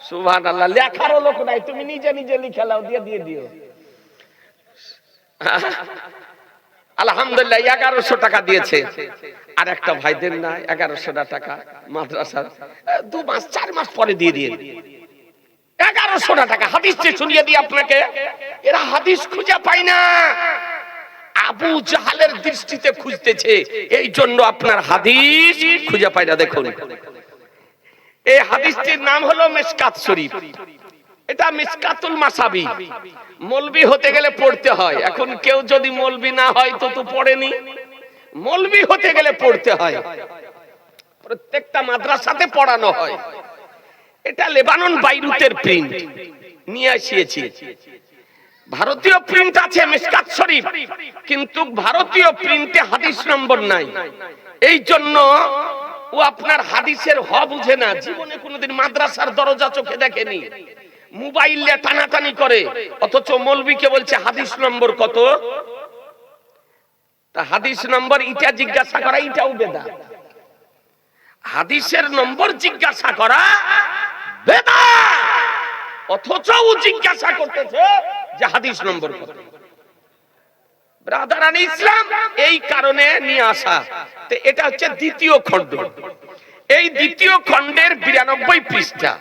সুবহানাল্লাহ, লেখারও লোক নাই, তুমি নিজে নিজে লিখে লাও, দিয়ে দিও। আলহামদুলিল্লাহ 1100 টাকা দিয়েছে। আর একটা ভাই দেন না 1100 টাকা মাদ্রাসা, 2 মাস 4 মাস পরে দিয়ে দিন 1100 টাকা। হাদিসটি শুনিয়ে দিই আপনাকে, এরা হাদিস খুঁজে পায় না, আবু জাহালের দৃষ্টিতে খুঁজতেছে, এই জন্য আপনার হাদিস খুঁজে পায় না। দেখুন এই হাদিসটির নাম হলো মিশকাত শরীফ, এটা মিশকাতুল মাসাবি। মৌলবি হতে গেলে পড়তে হয়, এখন কেউ যদি মৌলবি না হয় তো পড়েনি, মৌলবি হতে গেলে পড়তে হয়, প্রত্যেকটা মাদ্রাসাতে পড়ানো হয়। এটা লেবানন বাইরুতের প্রিন্ট নিয়ে আসিয়েছি, ভারতীয় প্রিন্ট আছে মিশকাত শরীফ, কিন্তু ভারতীয় প্রিন্টে হাদিস নম্বর নাই, এই জন্য ও আপনার হাদিসের হ বুঝে না, জীবনে কোনোদিন মাদ্রাসার দরজা চোখে দেখেনি, মোবাইলে টানাটানি করে, অথচ মৌলবীকে বলছে হাদিস নম্বর কত, তা হাদিস নম্বর এটা জিজ্ঞাসা করা এটাও বেদাত, হাদিসের নম্বর জিজ্ঞাসা করা বেদাত, অথচ ও জিজ্ঞাসা করতেছে যে হাদিস নম্বর কত। ব্রাদার আল ইসলাম, এই কারণে নিয়ে আসা। তো এটা হচ্ছে দ্বিতীয় খণ্ড, এই দ্বিতীয় খণ্ডের 92 পৃষ্ঠা,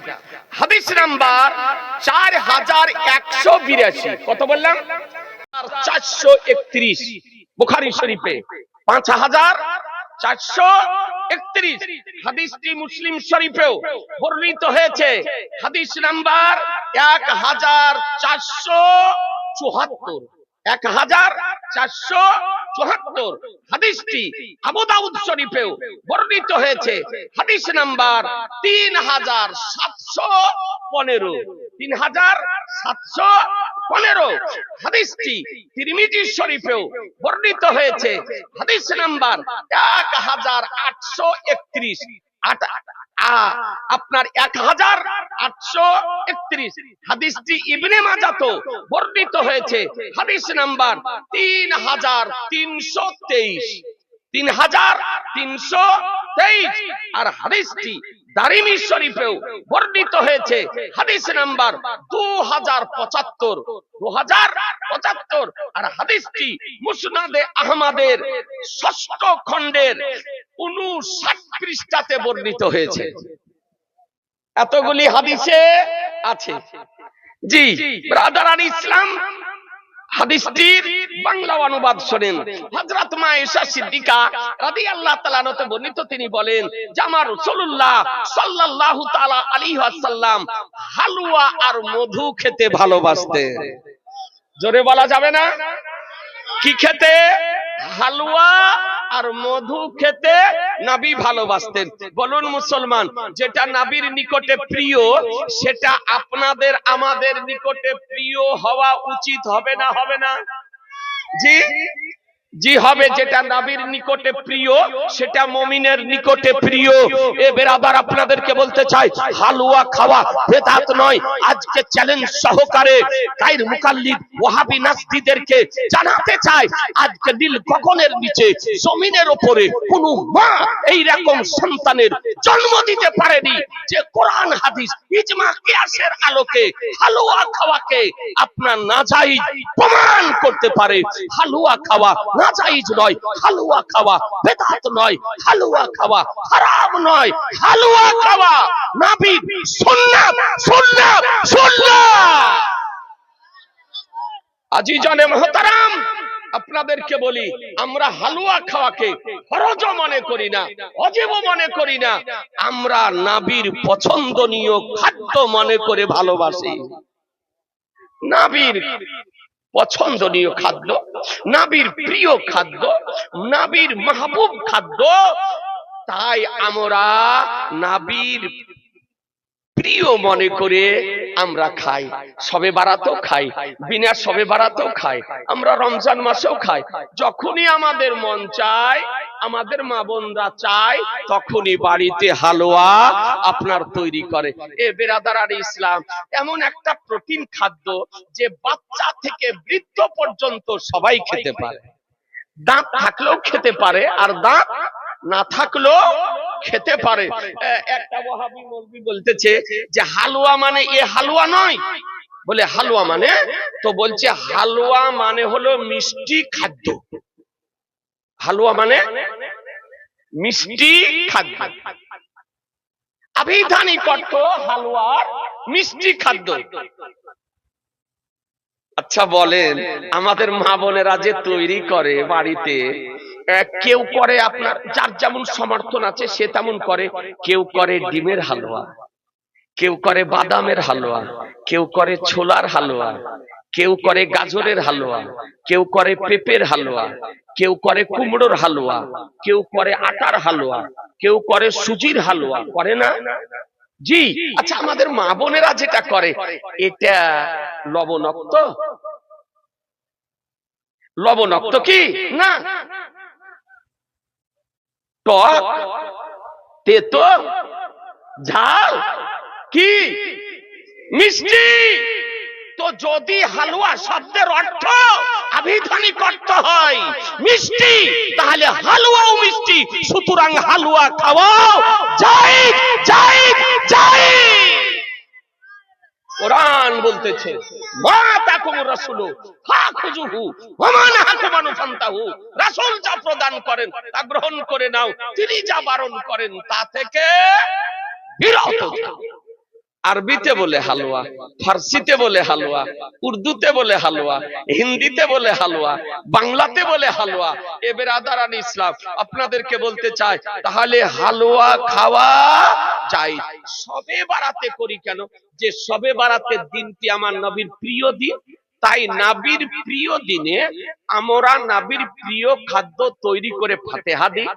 হাদিস নাম্বার 4182। কত বললাম? 431 বুখারী শরীফে 5431। হাদিসটি মুসলিম শরীফেও বর্ণিত হয়েছে, হাদিস নাম্বার 1474, 1474। হাদিসটি আবু দাউদ শরীফেও বর্ণিত হয়েছে, হাদিস নাম্বার 3715, 3715। হাদিসটি তিরমিজি শরীফেও বর্ণিত হয়েছে, হাদিস নাম্বার 1831, আপনার 1831। হাদিসটি ইবনে মাজাহতে বর্ণিত হয়েছে, হাদিস নাম্বার 3323, 3323। আর হাদিসটি দারিমি শরীফেও বর্ণিত হয়েছে, হাদিস নাম্বার 2075, 2075। আর হাদিসটি মুসনাদে আহমদের 6ষ্ঠ খণ্ডের 59 পৃষ্ঠাতে বর্ণিত হয়েছে। এতগুলি হাদিসে আছে। জি ব্রাদার আল ইসলাম, হাদিসটির বাংলা অনুবাদ শুনেন। হযরত মা আয়েশা সিদ্দিকা রাদিয়াল্লাহু তাআলা আনহা বর্ণিত, তিনি বলেন যে আমার রাসূলুল্লাহ সাল্লাল্লাহু তাআলা আলাইহি ওয়াসাল্লাম হালুয়া আর মধু খেতে ভালোবাসতেন। জোরে বলা যাবে না? কি খেতে? হালুয়া আর মধু খেতে নবী ভালোবাসতেন। বলুন মুসলমান, যেটা নবীর নিকটে প্রিয় সেটা আপনাদের আমাদের নিকটে প্রিয় হওয়া উচিত হবে না? হবে না? জি জি হবে। যেটা নবীর নিকটে প্রিয় সেটা মুমিনের নিকটে প্রিয়। এ বেরাদার, আপনাদেরকে বলতে চাই, হালুয়া খাওয়া বেদাত নয়। আজকে চ্যালেঞ্জ সহকারে গায়র মুকাল্লিদ ওয়াহাবি নাস্তিদেরকে জানাতে চাই, আজকে নীল গগনের নিচে জমিনের উপরে কোন মা এই রকম সন্তানের জন্ম দিতে পারেনি যে কোরআন হাদিস ইজমা কিয়াসের আলোকে হালুয়া খাওয়াকে আপনার নাজায়েজ প্রমাণ করতে পারে। হালুয়া খাওয়া নাজায়েজ নয়, হালুয়া খাওয়া বেদাত নয়, হালুয়া খাওয়া হারাম নয়, হালুয়া খাওয়া নবীর সুন্নাত, সুন্নাত, সুন্নাত। আজিজানে মুহতারাম, আপনাদেরকে বলি, আমরা হালুয়া খাওয়াকে ফরজ মনে করি না, ওয়াজিব মনে করি না, আমরা নবীর পছন্দনীয় খাদ্য মনে করে ভালোবাসি। নবীর পছন্দনীয় খাদ্য, নবীর প্রিয় খাদ্য, নবীর মাহবুব খাদ্য, তাই আমরা নবীর প্রিয় মনে করে আমরা খাই, শবে বারাতেও খাই, বিনা শবে বারাতেও খাই, আমরা রমজান মাসেও খাই। যখনই আমাদের মন চায়, আমাদের মা বোনরা চায়, তখনই বাড়িতে হালুয়া আপনার তৈরি করে। এ বেরাদার আর ইসলাম এমন একটা প্রোটিন খাদ্য যে বাচ্চা থেকে বৃদ্ধ পর্যন্ত সবাই খেতে পারে। দাঁত থাকলেও খেতে পারে, আর দাঁত না থাকলেও খেতে পারে। একটা ওয়াহাবি মৌলবি বলতেছে যে হালুয়া মানে এ হালুয়া নয়, বলে হালুয়া মানে, তো বলছে হালুয়া মানে হলো মিষ্টি খাদ্য। হালুয়া মানে মিষ্টি খাদ্য, আবিধানিক অর্থ হালুয়ার মিষ্টি খাদ্য। আচ্ছা বলেন, আমাদের মা বোনেরা যে তৈরি করে বাড়িতে, কেউ করে আপনার যার যেমন সমর্থন আছে সে তেমন করে। কেউ করে ডিমের হালুয়া, কেউ করে বাদামের হালুয়া, কেউ করে ছোলার হালুয়া, কেউ করে গাজরের হালুয়া, কেউ করে পেঁপের হালুয়া, কেউ করে কুমড়োর হালুয়া, কেউ করে আটার হালুয়া, কেউ করে সুজির হালুয়া, করে না? জি। আচ্ছা, আমাদের মা বোনেরা যেটা করে, এটা লবণাক্ত? লবণাক্ত কি না? টক, তেতো, ঝাল, কি মিষ্টি? তো যদি হালুয়া শব্দের অর্থ আবিধানিক অর্থ হয় মিষ্টি, তাহলে হালুয়াও মিষ্টি। সুতরাং হালুয়া খাওয়াও জায়েজ, জায়েজ, জায়েজ। কোরআন বলতেছে মা তাকুম রাসূলু ফাখুযুহু ওয়া মা নাহাকুম আনহু ফান্তাহু। রাসূল যা প্রদান করেন তা গ্রহণ করে নাও, তিনি যা বারণ করেন তা থেকে বিরত থাকো। আরবিতে বলে হালুয়া, ফার্সিতে বলে হালুয়া, উর্দুতে বলে হালুয়া, হিন্দিতে বলে হালুয়া, বাংলাতে বলে হালুয়া। এ বেরাদারান ইসলাম, আপনাদেরকে বলতে চাই, তাহলে হালুয়া খাওয়া যায়। শবে বারাতে করি কেন? যে শবে বারাতের দিনটি আমার নবীর প্রিয় দিন, তাই নবীর প্রিয় দিনে আমরা নবীর প্রিয় খাদ্য তৈরি করে ফাতিহা দিই,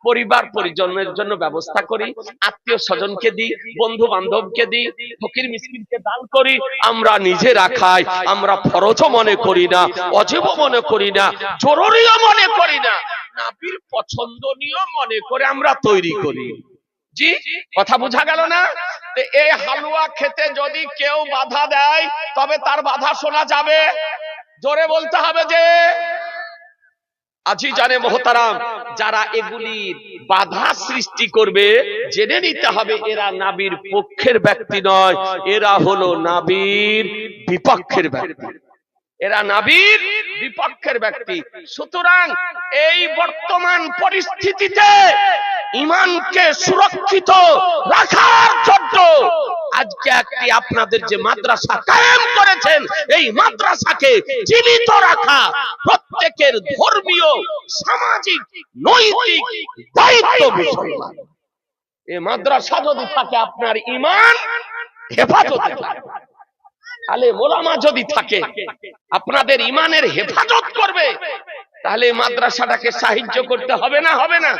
পরিবার পরিজনের জন্য ব্যবস্থা করি, আত্মীয় স্বজনকে দিই, বন্ধু বান্ধবকে দিই, ফকির মিসকিনকে দান করি। আমরা নিজেরা খাই, আমরা ফরজও মনে করি না, ওয়াজিবও মনে করি না, জরুরিও মনে করি না, নবীর পছন্দনীয় মনে করে আমরা তৈরি করি। জি, কথা বোঝা গেল না? এই হালুয়া খেতে যদি কেউ বাধা দেয়, তবে তার বাধা শোনা যাবে? জোরে বলতে হবে যে আজি জানে মোহতারাম, যারা এগুলির বাধা সৃষ্টি করবে, জেনে নিতে হবে এরা নবীর পক্ষের ব্যক্তি নয়, এরা হলো নবীর বিপক্ষের ব্যক্তি, এরা নবীর বিপক্ষের ব্যক্তি। সুতরাং এই বর্তমান পরিস্থিতিতে ঈমানকে সুরক্ষিত রাখার জন্য আজকে একটি আপনাদের যে মাদ্রাসা কায়েম করেছেন, এই মাদ্রাসাকে জীবিত রাখা প্রত্যেকের ধর্মীয়, সামাজিক, নৈতিক দায়িত্ব মুসলমান। এই মাদ্রাসা যদি থাকে, আপনার ঈমান হেফাজতে থাকে। আলেম ওলামা যদি থাকে, আপনাদের ঈমানের হেফাজত করবে, তাহলে মাদ্রাসাটাকে সাহায্য করতে হবে না? হবে না?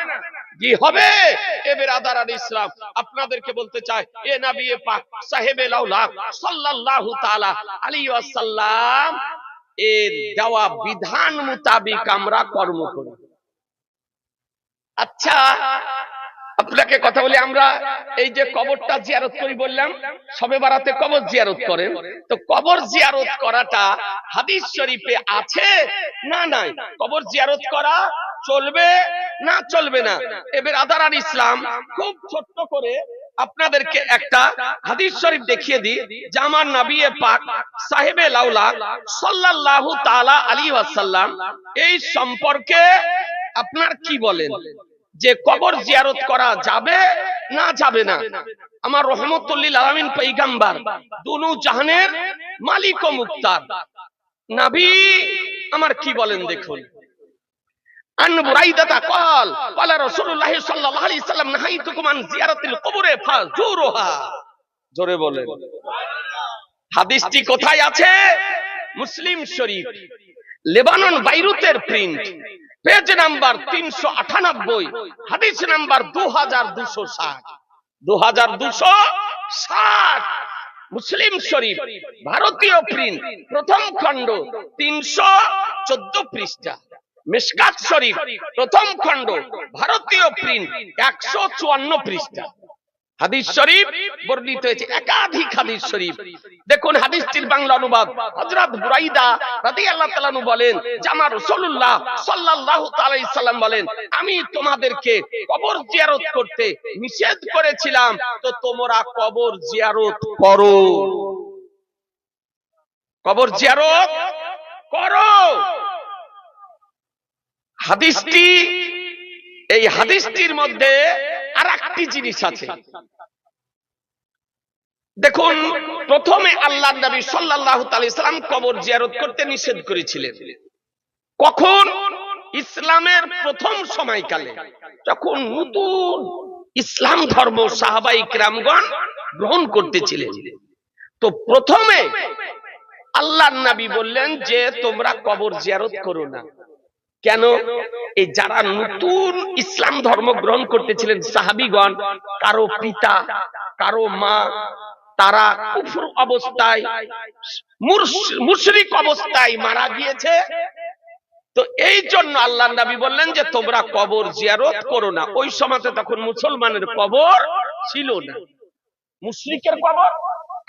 জি হবে। এ বেরাদারান ইসলাম, আপনাদেরকে বলতে চাই, এ নবী পাক সাহেবে লাউলাক সাল্লাল্লাহু তাআলা আলাইহি ওয়াসাল্লাম এর দেওয়া বিধান মোতাবেক আমরা কর্ম করি। আচ্ছা, আপনাকে কথা বলি, আমরা এই যে কবরটা জিয়ারত করি বললাম, শবে বারাতে কবর জিয়ারত করেন, তো কবর জিয়ারত করাটা হাদিস শরীফে আছে না নাই? কবর জিয়ারত করা চলবে না চলবে না? এবার আদারান ইসলাম, খুব ছোট্ট করে আপনাদেরকে একটা হাদিস শরীফ দেখিয়ে দিই, যে আমার নবী পাক সাহেবে লাউলাক সাল্লাল্লাহু তাআলা আলাইহি ওয়াসাল্লাম এই সম্পর্কে আপনার কি বলেন, যে কবর জিয়ারত করা যাবে না যাবে না? আমার রহমতুল লিল আলামিন পয়গম্বর, দুনু জাহানের মালিক ও মুক্তার নবী আমার কি বলেন দেখুন। আন বুরাইদাতা قال قال رسول الله صلى الله عليه وسلم نهيتكم عن زيارة القبور فزوروها। জোরে বলেন সুবহানাল্লাহ। হাদিসটি কোথায় আছে? Muslim Sharif, Lebanon বাইরুতের print, page number 398, হাদিস নাম্বার 2260। 2260। মুসলিম শরীফ ভারতীয় প্রিন্ট, প্রথম খণ্ড 314 পৃষ্ঠা। মিশকাত শরীফ প্রথম খণ্ড ভারতীয় প্রিন্ট 154 পৃষ্ঠা। হাদিস শরীফ বর্ণিত হয়েছে, একাধিক হাদিস শরীফ। দেখুন হাদিসটির বাংলা অনুবাদ। হযরত বুরাইদা রাদিয়াল্লাহু তাআলা আনহু বলেন যে আমার রাসূলুল্লাহ সাল্লাল্লাহু তাআলা আলাইহি সাল্লাম বলেন, আমি তোমাদেরকে কবর জিয়ারত করতে নিষেধ করেছিলাম, তো তোমরা কবর জিয়ারত করো, কবর জিয়ারত করো। হাদিসটি, এই হাদিসটির মধ্যে আর একটি জিনিস আছে। দেখুন, প্রথমে আল্লাহর নবী সাল্লাল্লাহু আলাইহি সাল্লাম কবর জিয়ারত করতে নিষেধ করেছিলেন। কখন? ইসলামের প্রথম সময়কালে, যখন নতুন ইসলাম ধর্ম সাহাবায়ে কিরামগণ গ্রহণ করতেছিলেন। তো প্রথমে আল্লাহর নবী বললেন যে তোমরা কবর জিয়ারত করো না। কেন? এই যারা নতুন ইসলাম ধর্ম গ্রহণ করতেছিলেন সাহাবীগণ, কারো পিতা কারো মা, তারা কুফর অবস্থায়, মুশরিক অবস্থায় মারা গিয়েছে। তো এই জন্য আল্লাহর নবী বললেন যে তোমরা কবর জিয়ারত করো না। ওই সময়তে তখন মুসলমানের কবর ছিল না, মুশরিকের কবর,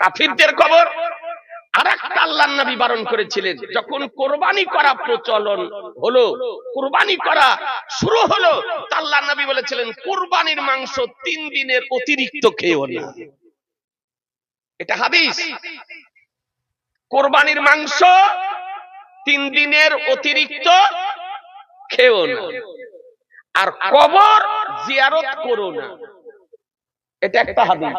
কাফিরদের কবর। আরেকটা আল্লাহর নবী বারণ করেছিলেন, যখন কোরবানি করা প্রচলন হলো, কোরবানি করা শুরু হলো, আল্লাহর নবী বলেছিলেন কোরবানির মাংস 3 দিনের অতিরিক্ত খেও না। এটা হাদিস। কোরবানির মাংস 3 দিনের অতিরিক্ত খেও না, আর কবর জিয়ারত করো না। এটা একটা হাদিস।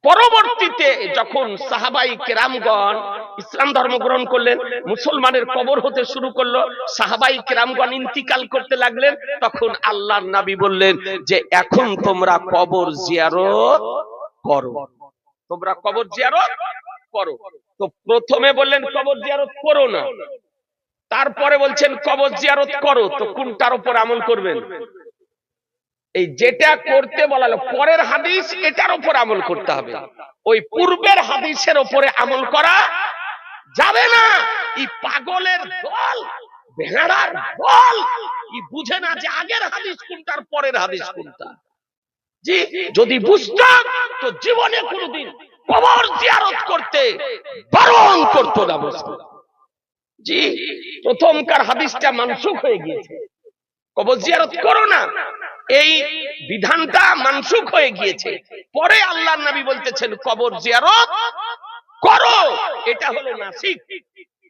পরবর্তীতে যখন সাহাবায়ে কেরামগণ ইসলাম ধর্ম গ্রহণ করলেন, মুসলমানের কবর হতে শুরু করলো, সাহাবায়ে কেরামগণ ইন্তিকাল করতে লাগলেন, তখন আল্লাহর নবী বললেন যে এখন তোমরা কবর জিয়ারত করো, তোমরা কবর জিয়ারত করো। তো প্রথমে বললেন কবর জিয়ারত করো না, তারপরে বলছেন কবর জিয়ারত করো। তো কোনটার উপর আমল করবেন? এই যেটা করতে বলা হলো পরের হাদিস, এটার উপর আমল করতে হবে। ওই পূর্বের হাদিসের উপরে আমল করা যাবে না। এই পাগলের দল, ভেড়ার দল, এই বুঝে না যে আগের হাদিস কোনটার পরের হাদিস কোনটা। জি, যদি বুঝতাম তো জীবনে কোনোদিন কবর জিয়ারত করতে বারণ করতো না। জি, প্রথমকার হাদিসটা মানসুখ হয়ে গিয়েছে, কবর জিয়ারত করো না, এই বিধানটা মানসুখ হয়ে গিয়েছে। পরে আল্লাহর নবী বলতেছেন কবর জিয়ারত করো, এটা হলো নাসিখ।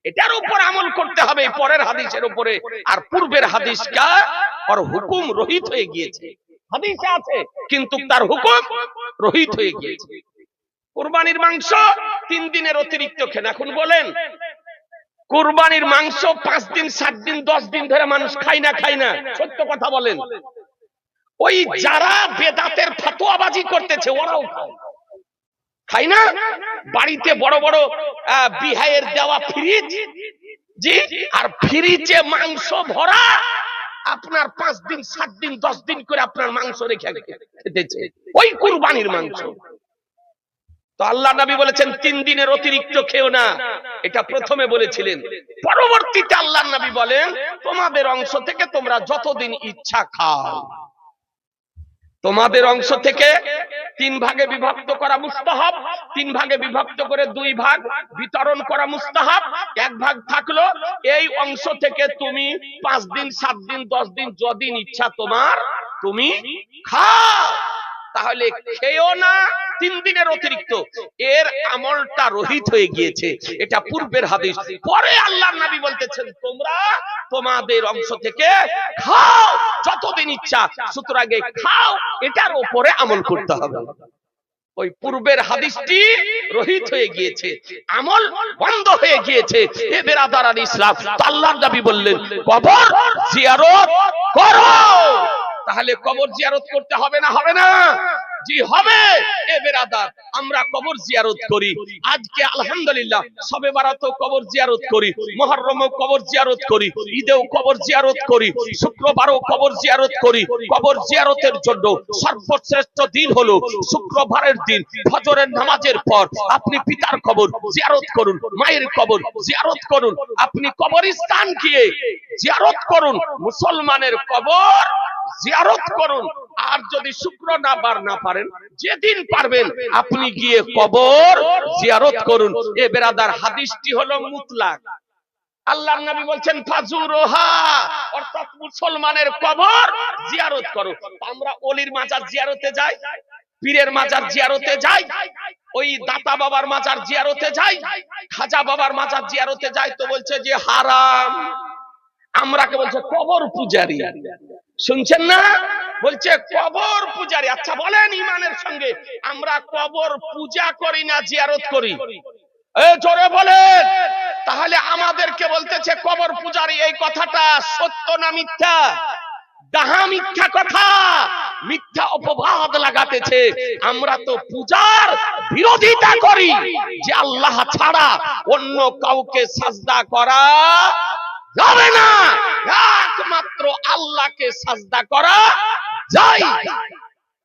এটার উপর আমল করতে হবে পরের হাদিসের উপরে। আর পূর্বের হাদিসটা আর হুকুম রহিত হয়ে গিয়েছে। হাদিসে আছে কিন্তু তার হুকুম রহিত হয়ে গিয়েছে। কুরবানির মাংস 3 দিনের অতিরিক্ত খেন। এখন বলেন কুরবানির মাংস 5 দিন 7 দিন 10 দিন ধরে মানুষ খায় না? সত্য কথা বলেন। ওই যারা বেদাতের ফতোয়াবাজি করতেছে ওরাও খায় না? বাড়িতে বড় বড় বিহায়ের দেওয়া ফ্রিজ, জি, আর ফ্রিজে মাংস ভরা, আপনার 5 দিন 7 দিন 10 দিন করে আপনার মাংস রেখে খেতেছে, ওই কুরবানির মাংস। তো আল্লাহ নবী বলেছেন 3 দিনের অতিরিক্ত খেও না, এটা প্রথমে বলেছিলেন। পরবর্তীতে আল্লাহ নবী বলেন তোমাদের অংশ থেকে তোমরা যতদিন ইচ্ছা খাও। তোমাদের অংশ থেকে 3 ভাগে বিভক্ত করা মুস্তাহাব, 3 ভাগে বিভক্ত করে 2 ভাগ বিতরণ করা মুস্তাহাব, 1 ভাগ থাকলো। এই অংশ থেকে তুমি 5 দিন 7 দিন 10 দিন যদিন ইচ্ছা তোমার তুমি খাও। তাহলে খেও না 3 দিনের অতিরিক্ত, এর আমলটা রহিত হয়ে গিয়েছে। এটা পূর্বের হাদিস। পরে আল্লাহর নবী বলতেছেন তোমরা তোমাদের অংশ থেকে খাও যতদিন ইচ্ছা, সুতরাং খাও, এটার উপরে আমল করতে হবে। ওই পূর্বের হাদিসটি রহিত হয়ে গিয়েছে, আমল বন্ধ হয়ে গিয়েছে। এ বেরাদারান ইসলাম, আল্লাহর নবী বললেন কবর জিয়ারত করো। তাহলে কবর জিয়ারত করতে হবে না? হবে না। জি হবে। এ বেরাদার, আমরা কবর জিয়ারত করি। আজকে আলহামদুলিল্লাহ শবে বারাতেও কবর জিয়ারত করি, মুহররমেও কবর জিয়ারত করি, ঈদেও কবর জিয়ারত করি, শুক্রবারও কবর জিয়ারত করি। কবর জিয়ারতের জন্য সর্বশ্রেষ্ঠ দিন হলো শুক্রবারের দিন ফজরের নামাজের পর আপনি পিতার কবর জিয়ারত করুন, মায়ের কবর জিয়ারত করুন, আপনি কবরস্থান গিয়ে জিয়ারত করুন, মুসলমানের কবর জিয়ারত করুন। আর যদি শুক্রবার না পারেন, যেদিন পারবেন আপনি গিয়ে কবর জিয়ারত করুন। এ বেরাদার, হাদিসটি হলো মুতলাক। আল্লাহর নবী বলছেন ফাজুরুহা, অর্থাৎ মুসলমানের কবর জিয়ারত করো। আমরা ওলির মাজার জিয়ারতে যাই, পীরের মাজার জিয়ারতে যাই, ওই দাতা বাবার মাজার জিয়ারতে যাই, খাজা বাবার মাজার জিয়ারতে যাই, তো বলছে যে হারাম। আমরাকে বলছে কবর পূজারী। শুনছেন না? বলছে কবর পূজারী। আচ্ছা বলেন, ইমানের সঙ্গে আমরা কবর পূজা করি না জিয়ারত করি? জোরে বলেন। তাহলে আমাদেরকে বলতেছে কবর পূজারী। এই কথাটা সত্য না মিথ্যা? ডাহা মিথ্যা কথা, মিথ্যা অপবাদ লাগাতেছে। আমরা তো পূজার বিরোধিতা করি, যে আল্লাহ ছাড়া অন্য কাউকে সাজদা করা যাবে না, একমাত্র আল্লাহকে সাজদা করা যায়।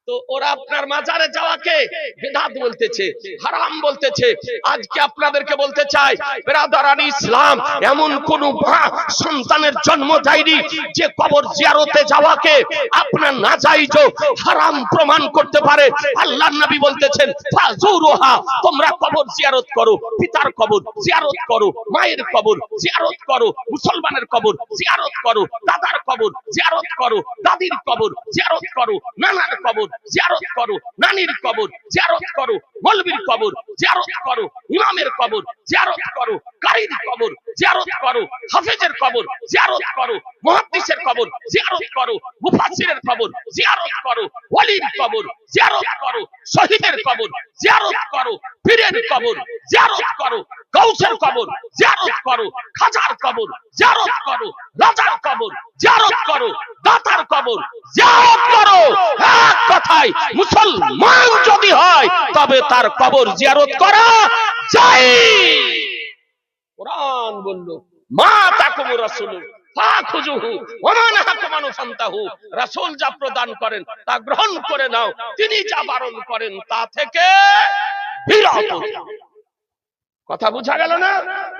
তো ওরা আপনার মাজারে যাওয়াকে বিদআত বলতেছে, হারাম বলতেছে। আজকে আপনাদেরকে বলতে চাই, বিরাদরান ইসলাম, এমন কোন মা সন্তানের জন্ম দেয়নি যে কবর জিয়ারতে যাওয়াকে আপনার নাজায়েজ হারাম প্রমাণ করতে পারে। আল্লাহর নবী বলতেছেন ফাজুরুহা, তোমরা কবর জিয়ারত করো, পিতার কবর জিয়ারত করো, মায়ের কবর জিয়ারত করো, মুসলমানের কবর জিয়ারত করো, দাদার কবর জিয়ারত করো, দাদির কবর জিয়ারত করো, নানার কবর জিয়ারত করো, নানির কবর জিয়ারত করো, মৌলবীর কবর জিয়ারত করো, ইমামের কবর জিয়ারত করো, কারীর কবর জিয়ারত করো, হাফেজের কবর জিয়ারত করো, মুহাদ্দিসের কবর জিয়ারত করো, মুফাসসিরের কবর জিয়ারত করো, ওলির কবর জিয়ারত করো, শহীদের কবর জিয়ারত করো, পীরের কবর জিয়ারত করো, গাউসের কবর জিয়ারত করো, খাজার কবর জিয়ারত করো, রাজার কবর জিয়ারত করো, দাতার কবর জিয়ারত করো। এক কথায় মুসলমান যদি হয় তবে তার কবর জিয়ারত করা যায়। কোরআন বলল মা তাকুমুর রাসূল ফাখুজুহু ওয়া মা নাহাকুম আনহু ফান্তাহু, রাসূল যা প্রদান করেন তা গ্রহণ করে নাও, তিনি যা বারণ করেন তা থেকে বিরত। কথা বোঝা গেল না?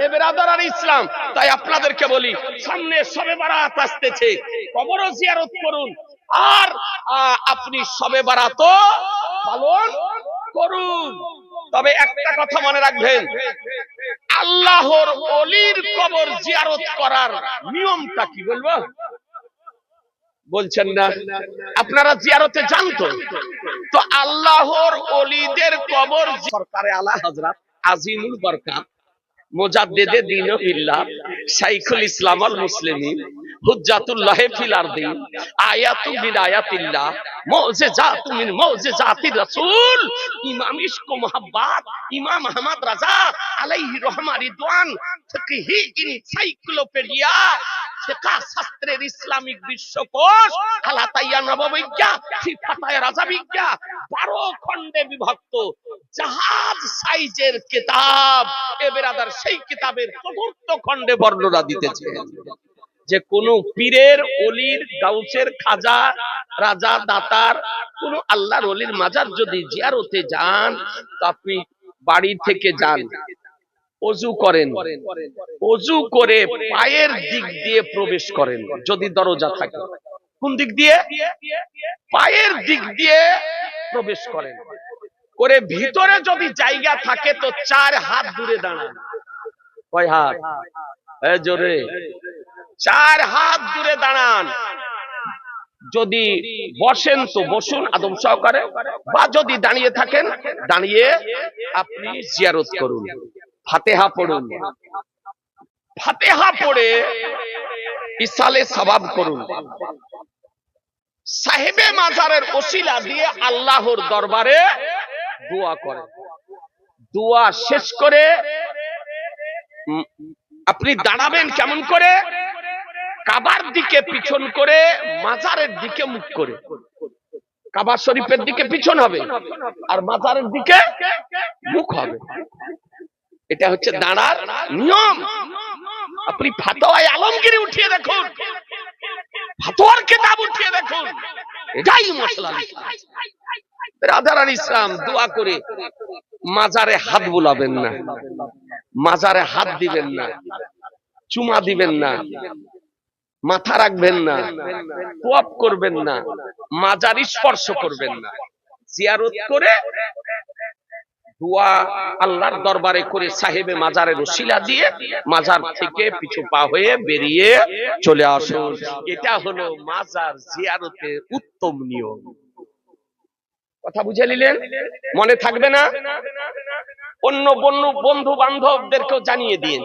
এ বেরাদারান ইসলাম, তাই আপনাদেরকে বলি, সামনে শবে বারাত আসতেছে, কবরও জিয়ারত করুন, আর আপনি শবে বারাত পালন করুন। তবে একটা কথা মনে রাখবেন, আল্লাহর ওলির কবর জিয়ারত করার নিয়মটা কি বলবো? বলছেন না? আপনারা জিয়ারতে যান তো আল্লাহর ওলিদের কবর, সরকারে আলা হযরত আজিমুল বরকাত মুজাদ্দিদে দ্বীন ও মিল্লাত শাইখুল ইসলাম আল মুসলিমিন হুজ্জাতুল্লাহ ফিল আরদি আয়াতু মিন আয়াতিল্লাহ মুজিজাতু মিন মুজিজাতির রাসূল ইমাম ইশক ও মুহাব্বত ইমাম আহমদ রাজা আলাইহি রহমা রিদওয়ান ফিকহি এনসাইক্লোপিডিয়া ফিকহ শাস্ত্রের ইসলামিক বিশ্বকোষ আলাতাইয়া নববিজ্ঞা ফিফাতায় রাজাবিজ্ঞা 12 খণ্ডে বিভক্ত জাহাজ সাইজের কিতাব। এ বেরাদার, সেই কিতাবের চতুর্থ খণ্ডে বর্ণনা দিতেছে যে কোন পীরের, ওলির, গাউসের, খাজা, রাজা, দাতার কোন আল্লাহর ওলির মাজার যদি জিয়ারতে যান, তো আপনি বাড়ি থেকে যান, ওযু করেন, ওযু করে পায়ের দিক দিয়ে প্রবেশ করেন যদি দরজা থাকে। কোন দিক দিয়ে? পায়ের দিক দিয়ে প্রবেশ করেন। করে ভিতরে যদি জায়গা থাকে তো 4 হাত দূরে দাঁড়ান। কয় হাত? জোরে 4 হাত দূরে দাঁড়ান। যদি বসেন তো বসুন আদব সহকারে, বা যদি দাঁড়িয়ে থাকেন দাঁড়িয়ে আপনি জিয়ারত করুন, ফাতিহা পড়ুন, ফাতিহা পড়ে ইসালে সওয়াব করুন, সাহেবে মাজারের ওসিলা দিয়ে আল্লাহর দরবারে দোয়া করেন। দোয়া শেষ করে আপনি দাঁড়াবেন কেমন করে? কাবার দিকে পিছন করে, মাজারের দিকে মুখ করে। কাবা শরীফের দিকে পিছন হবে আর মাজারের দিকে মুখ হবে। এটা হচ্ছে দাঁড়ার নিয়ম। আপনি ফাতোয়ায়ে আলমগীর উঠিয়ে দেখুন, ফাতোয়ার কিতাব উঠিয়ে দেখুন, এটাই মশলা। রাধারানী ইসলাম দোয়া করে মাজারে হাত বুলাবেন না, মাজারে হাত দিবেন না, চুমা দিবেন না, মাথা রাখবেন না, তোয়াব করবেন না, মাজার স্পর্শ করবেন না। জিয়ারত করে দোয়া আল্লাহর দরবারে করে সাহেবে মাজারের ওসিলা দিয়ে মাজার থেকে পিছু পা হয়ে বেরিয়ে চলে আসুন। এটা হলো মাজার জিয়ারতের উত্তম নিয়ম। কথা বুঝে নিলেন? মনে থাকবে না? অন্য বন্ধু বান্ধবদেরকেও জানিয়ে দিন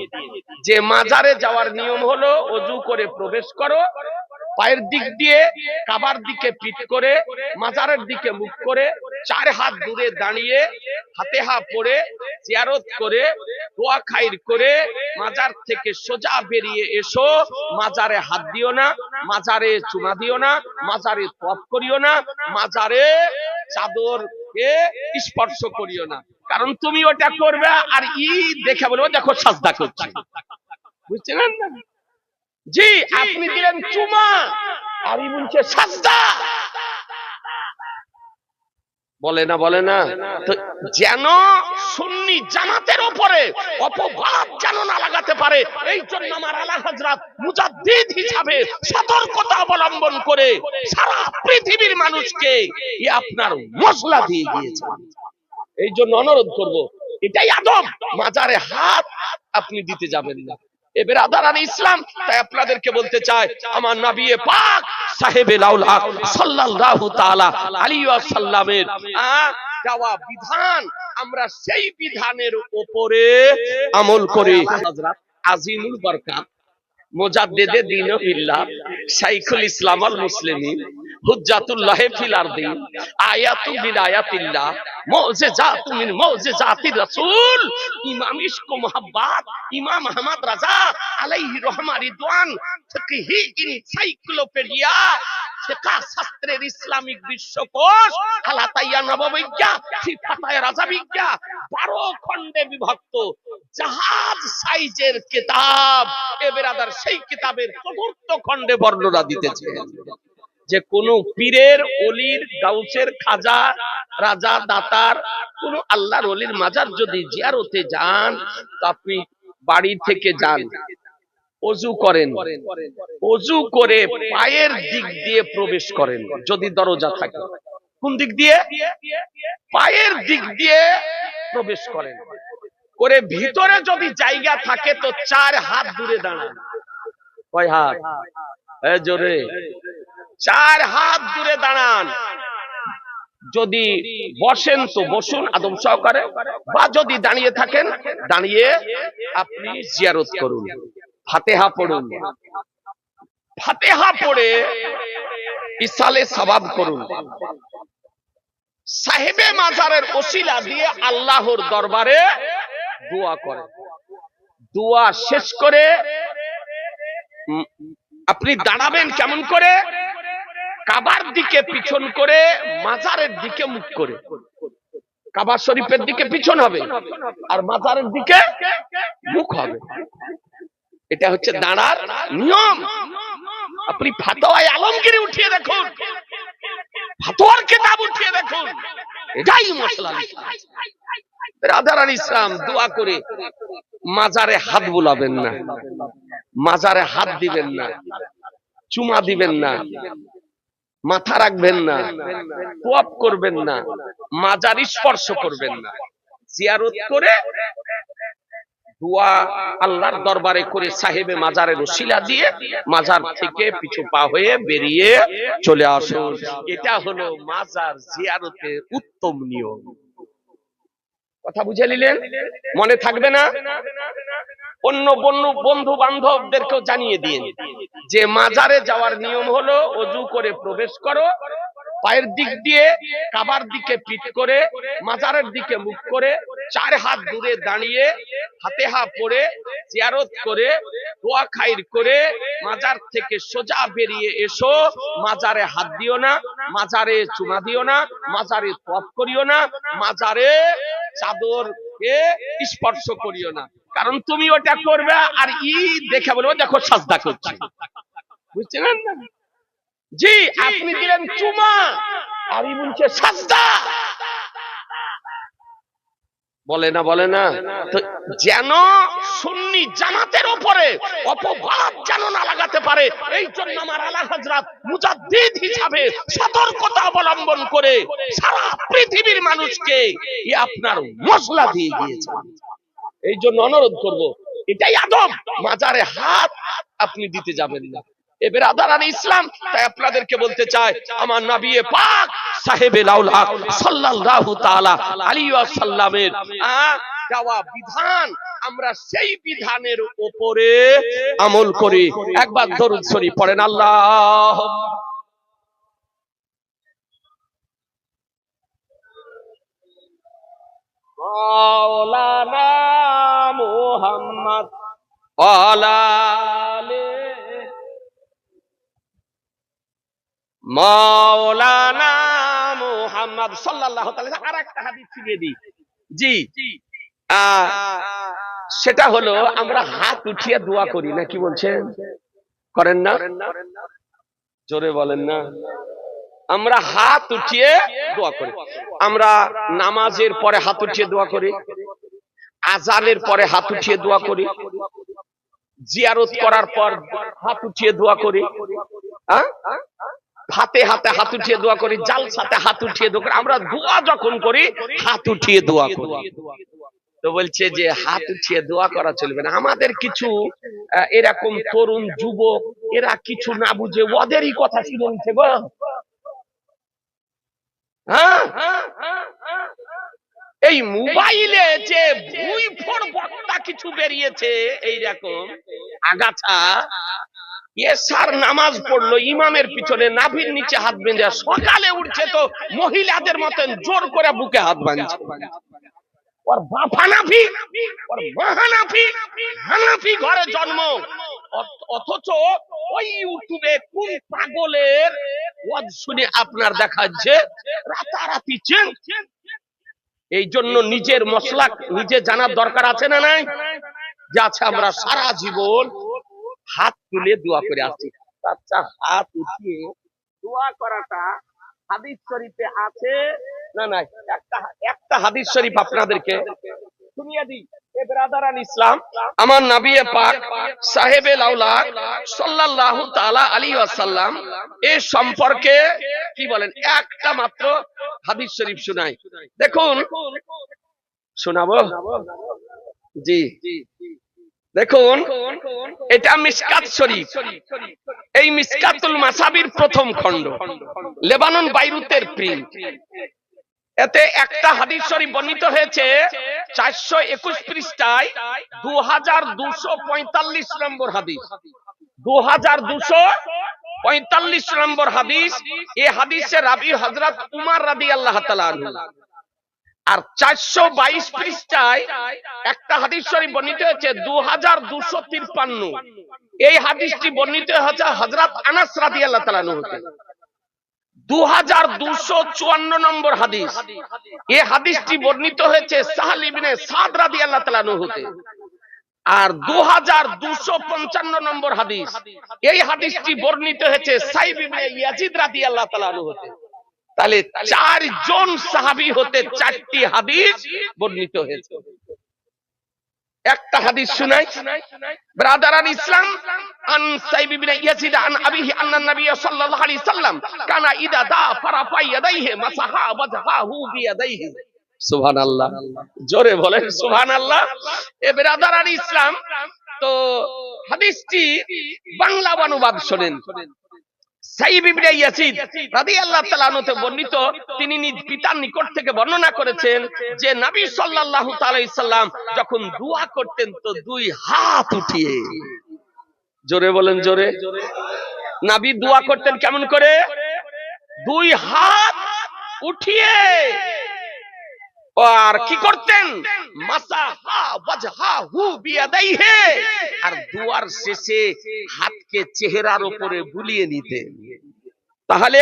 যে মাজারে যাওয়ার নিয়ম হলো ওযু করে প্রবেশ করো, পায়ের দিক দিয়ে কাবার দিকে পিঠ করে, মাজারের দিকে মুখ করে, 4 হাত দূরে দাঁড়িয়ে ফাতিহা পড়ে জিয়ারত করে দোয়া খাইর করে মাজার থেকে সোজা বেরিয়ে এসো। মাজারে হাত দিও না, মাজারে চুমা দিও না, মাজারে তওয়াফ করিও না, মাজারে চাদরকে স্পর্শ করিও না। কারণ তুমি ওটা করবে আর দেখে বলবো দেখো সাজদা করছে। বুঝছেন না? জি, আপনি দিলেন চুমা আর বলছে সাজদা। বলে না তো যেন সুন্নি জামাতের উপরে অপবাদ যেন না লাগাতে পারে, এই জন্য আমার আলা হযরত মুজাদ্দিদ হিসাবে সতর্কতা অবলম্বন করে সারা পৃথিবীর মানুষকে আপনার মশলা দিয়ে গিয়েছে। এই জন্য অনুরোধ করব, এটাই আদব, মাজারে হাত আপনি দিতে যাবেন না। এবার আদারানি ইসলাম, তাই আপনাদেরকে বলতে চাই আমার নবী পাক সাহেবে লাউলাক সাল্লাল্লাহু তাআলা আলাইহি ওয়াসাল্লামের দেওয়া বিধান, আমরা সেই বিধানের উপরে আমল করি। হযরত আজিমুল বরকাত মুজাদ্দিদে দ্বীন ও মিল্লাত শাইখুল ইসলাম আল মুসলিমিন হুজ্জাতুল্লাহ ফিল আরদি আয়াতু মিন আয়াতিল্লাহ মুজিজাতু মিন মুজিজাতির রাসূল ইমাম ইশক ও মুহাব্বত ইমাম আহমদ রাজা আলাইহি রহমা রিদওয়ান ফিকহি এনসাইক্লোপিডিয়া ফিকহ শাস্ত্রের ইসলামিক বিশ্বকোষ আলাতাইয়া নববিজ্ঞা ফিফাতায়ে রাজাবিজ্ঞা 12 খণ্ডে বিভক্ত জাহাজ সাইজের কিতাব। এ বেরাদার সেই কিতাবের 4র্থ খণ্ডে বর্ণনা দিতেছে যে কোন পীরের, ওলির, গাউসের, খাজা, রাজা, দাতার কোন আল্লাহর ওলির মাজার যদি জিয়ারতে যান, তো আপনি বাড়ি থেকে যান, ওযু করেন, ওযু করে পায়ের দিক দিয়ে প্রবেশ করেন যদি দরজা থাকে। কোন দিক দিয়ে? পায়ের দিক দিয়ে প্রবেশ করেন। করে ভিতরে যদি জায়গা থাকে তো 4 হাত দূরে দাঁড়ান। কয় হাত? জোরে 4 হাত দূরে দাঁড়ান। যদি বসেন তো বসুন আদব সহকারে, বা যদি দাঁড়িয়ে থাকেন দাঁড়িয়ে আপনি জিয়ারত করুন, ফাতিহা পড়ুন, ফাতিহা পড়ে ইসালে সওয়াব করুন, সাহেবে মাজারের ওসিলা দিয়ে আল্লাহর দরবারে দোয়া করেন। দোয়া শেষ করে আপনি দাঁড়াবেন কেমন করে? কাবার দিকে পিছন করে, মাজারের দিকে মুখ করে। কাবা শরীফের দিকে পিছন হবে আর মাজারের দিকে মুখ হবে। এটা হচ্ছে দাঁড়ার নিয়ম। আপনি ফাতোয়ায়ে আলমগীর উঠিয়ে দেখুন, ফাতোয়ার কিতাব উঠিয়ে দেখুন, এটাই মশলা। রাধারানী ইসলাম দোয়া করে মাজারে হাত বুলাবেন না, মাজারে হাত দিবেন না, চুমা দিবেন না, মাথা রাখবেন না, তোয়াব করবেন না, মাজার স্পর্শ করবেন না। জিয়ারত করে দোয়া আল্লাহর দরবারে করে সাহেবে মাজারের ওসিলা দিয়ে মাজার থেকে পিছু পা হয়ে বেরিয়ে চলে আসুন। এটা হলো মাজার জিয়ারতের উত্তম নিয়ম। কথা বুঝে নিলেন? মনে থাকবে না? অন্য বন্ধু বান্ধবদেরকেও জানিয়ে দিন যে মাজারে যাওয়ার নিয়ম হলো ওযু করে প্রবেশ করো, পায়ের দিক দিয়ে কাবার দিকে পিঠ করে, মাজারের দিকে মুখ করে, 4 হাত দূরে দাঁড়িয়ে হাতে হাত পড়ে জিয়ারত করে দোয়া খাইর করে মাজার থেকে সোজা বেরিয়ে এসো। মাজারে হাত দিও না, মাজারে চুমা দিও না, মাজারে তওয়াফ করিও না, মাজারে চাদরকে স্পর্শ করিও না। কারণ তুমি ওটা করবে আর দেখে বলবো দেখো সাজদা করছে। বুঝছেন না? জি, আপনি দিলেন চুমা আর বলছে সাজদা। বলে না তো যেন সুন্নি জামাতের উপরে অপবাদ যেন না লাগাতে পারে, এই জন্য আমার আলা হযরত মুজাদ্দিদ হিসাবে সতর্কতা অবলম্বন করে সারা পৃথিবীর মানুষকে আপনার মশলা দিয়ে গিয়েছেন। এই জন্য অনুরোধ করব, এটাই আদব, মাজারে হাত আপনি দিতে যাবেন না। এবার আদারান ইসলাম, তাই আপনাদেরকে বলতে চাই, আমার নবী পাক সাহেবে লাউলাক সাল্লাল্লাহু তাআলা আলাইহি ওয়াসাল্লামের দেওয়া বিধান, আমরা সেই বিধানের উপরে আমল করি। একবার দরুদ শরীফ পড়েন, আল্লাহ মাওলানা মুহাম্মদ আলালে মাওলানা মুহাম্মদ সাল্লাল্লাহু তাআলা। আর একটা হাদিস শিখিয়ে দিই, জি, সেটা হলো আমরা হাত উঠিয়ে দোয়া করি না, কি বলছেন? করেন না? জোরে বলেন না। আমরা হাত উঠিয়ে দোয়া করি। আমরা নামাজের পরে হাত উঠিয়ে দোয়া করি, আজানের পরে হাত উঠিয়ে দোয়া করি, জিয়ারত করার পর হাত উঠিয়ে দোয়া করি, ফাতিহাতে হাত উঠিয়ে দোয়া করি, জালসাতে হাত উঠিয়ে দোয়া করি। আমরা দোয়া যখন করি হাত উঠিয়ে দোয়া করি। তো বলছে যে হাত উঠিয়ে দোয়া করা চলবে না। আমাদের কিছু এরকম তরুণ যুবক, এরা কিছু না বুঝে ওদেরই কথা শুনে নিচ্ছে গো। এই মোবাইলে যে ভুই ফোর বক্তা কিছু বেরিয়েছে, এইরকম আগাছা, এসার নামাজ পড়লো ইমামের পিছনে নাভির নিচে হাত বেঁধে, সকালে উঠছে তো মহিলাদের মতন জোর করে বুকে হাত বাঁধছে। ওর বাপ হানাফি, ওর মা হানাফি, হানাফি ঘরে জন্ম, অথচ ওই ইউটিউবে কোন পাগলের ওয়াজ শুনে আপনার দেখাচ্ছে রাতারাতি চেঞ্জ। এই জন্য নিজের মশলা নিজে জানার দরকার আছে না নাই? যে আচ্ছা আমরা সারা জীবন হাত তুলে দোয়া করে আসছি, আচ্ছা হাত উঠিয়ে দোয়া করাটা হাদিস শরীফে আছে না নাই? একটা হাদিস শরীফ আপনাদেরকে শুনিয়ে দিই। এ ব্রাদারান ইসলাম, আমার নবী পাক সাহেবে লাউলাক সাল্লাল্লাহু তাআলা আলাইহি ওয়াসাল্লাম এই সম্পর্কে কি বলেন, একটা মাত্র হাদিস শরীফ শোনাই। দেখুন, শোনাবো? জি, দেখুন, এটা মিশকাত শরীফ, এই মিশকাতুল মাসাবির প্রথম খণ্ড, লেবানন বাইরুতের প্রিন্ট। এতে একটা হাদিস শরীফ বর্ণিত হয়েছে 421 পৃষ্ঠায়, 2245 নম্বর হাদিস, 2245 নম্বর হাদিস। এই হাদিসের রাবী হযরত উমর রাদিয়াল্লাহু তাআলা আনহু। আর 422 পৃষ্ঠায় একটা হাদিস শরীফ বর্ণিত হয়েছে 2253, এই হাদিসটি বর্ণিত হয়েছে হযরত আনাস রাদিয়াল্লাহু তাআলা আনহু। 2254 নম্বর হাদিস, এই হাদিসটি বর্ণিত হয়েছে সাহল ইবনে সাদ রাদিয়াল্লাহু তাআলা আনহু হতে। আর 2255 নম্বর হাদিস, এই হাদিসটি বর্ণিত হয়েছে সাইব ইবনে ইয়াজিদ রাদিয়াল্লাহু তাআলা আনহু হতে। তাহলে 4 জন সাহাবী হতে 4টি হাদিস বর্ণিত হয়েছে। একটা হাদিস শুনাই ব্রাদারান ইসলাম, আন সাইব ইবনে ইয়াজিদ আন আবিহি আন্না নবী সাল্লাল্লাহু আলাইহি সাল্লাম কানা ইদা দা ফারাফা ইয়াদাইহি মাসাহা ওয়াজহাহু বিয়াদাইহি। সুবহানাল্লাহ, জোরে বলেন সুবহানাল্লাহ। এ ব্রাদারান ইসলাম, তো হাদিসটি বাংলা অনুবাদ শুনেন। সাইব ইবনে ইয়াজিদ রাদিয়াল্লাহু তাআলা আনহু বর্ণিত, তিনি নিজ পিতার নিকট থেকে বর্ণনা করেছেন যে নবী সাল্লাল্লাহু আলাইহি সাল্লাম যখন দোয়া করতেন তো 2 হাত উঠিয়ে, জোরে বলেন জোরে, নবী দোয়া করতেন কেমন করে? দুই হাত উঠিয়ে আর কি করতেন, মাসাহা ওয়াজহাহু বিয়াদাইহি, আর দুয়ার শেষে হাতকে চেহারার উপরে বুলিয়ে নিতেন। তাহলে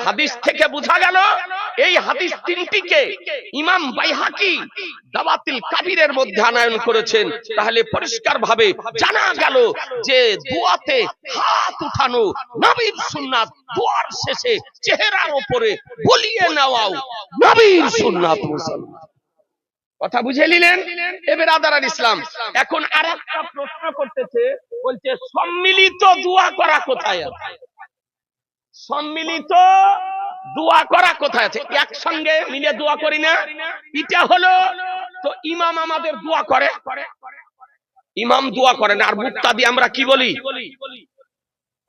হাদিস থেকে বোঝা গেল, এই হাদিস তিনটিকে ইমাম বাইহাকি দাওয়াতুল কাবিরের মধ্যে আনয়ন করেছেন। তাহলে পরিষ্কার ভাবে জানা গেল যে দোয়াতে হাত উঠানো নবীর সুন্নাত, দোয়ার শেষে চেহারার উপরে বুলিয়ে নেওয়াও নবীর সুন্নাত। মুসলমান কথা বুঝে নিলেন? এবার আদার ইসলাম এখন আরেকটা প্রশ্ন করতেছে, বলছে সম্মিলিত দোয়া করা কোথায় আছে? সম্মিলিত দোয়া করা কোথায় আছে? একসঙ্গে মিলে দোয়া করি না, এটা হলো তো ইমাম আমাদের দোয়া করে, ইমাম দোয়া করেন, আর মুক্তাদি আমরা কি বলি?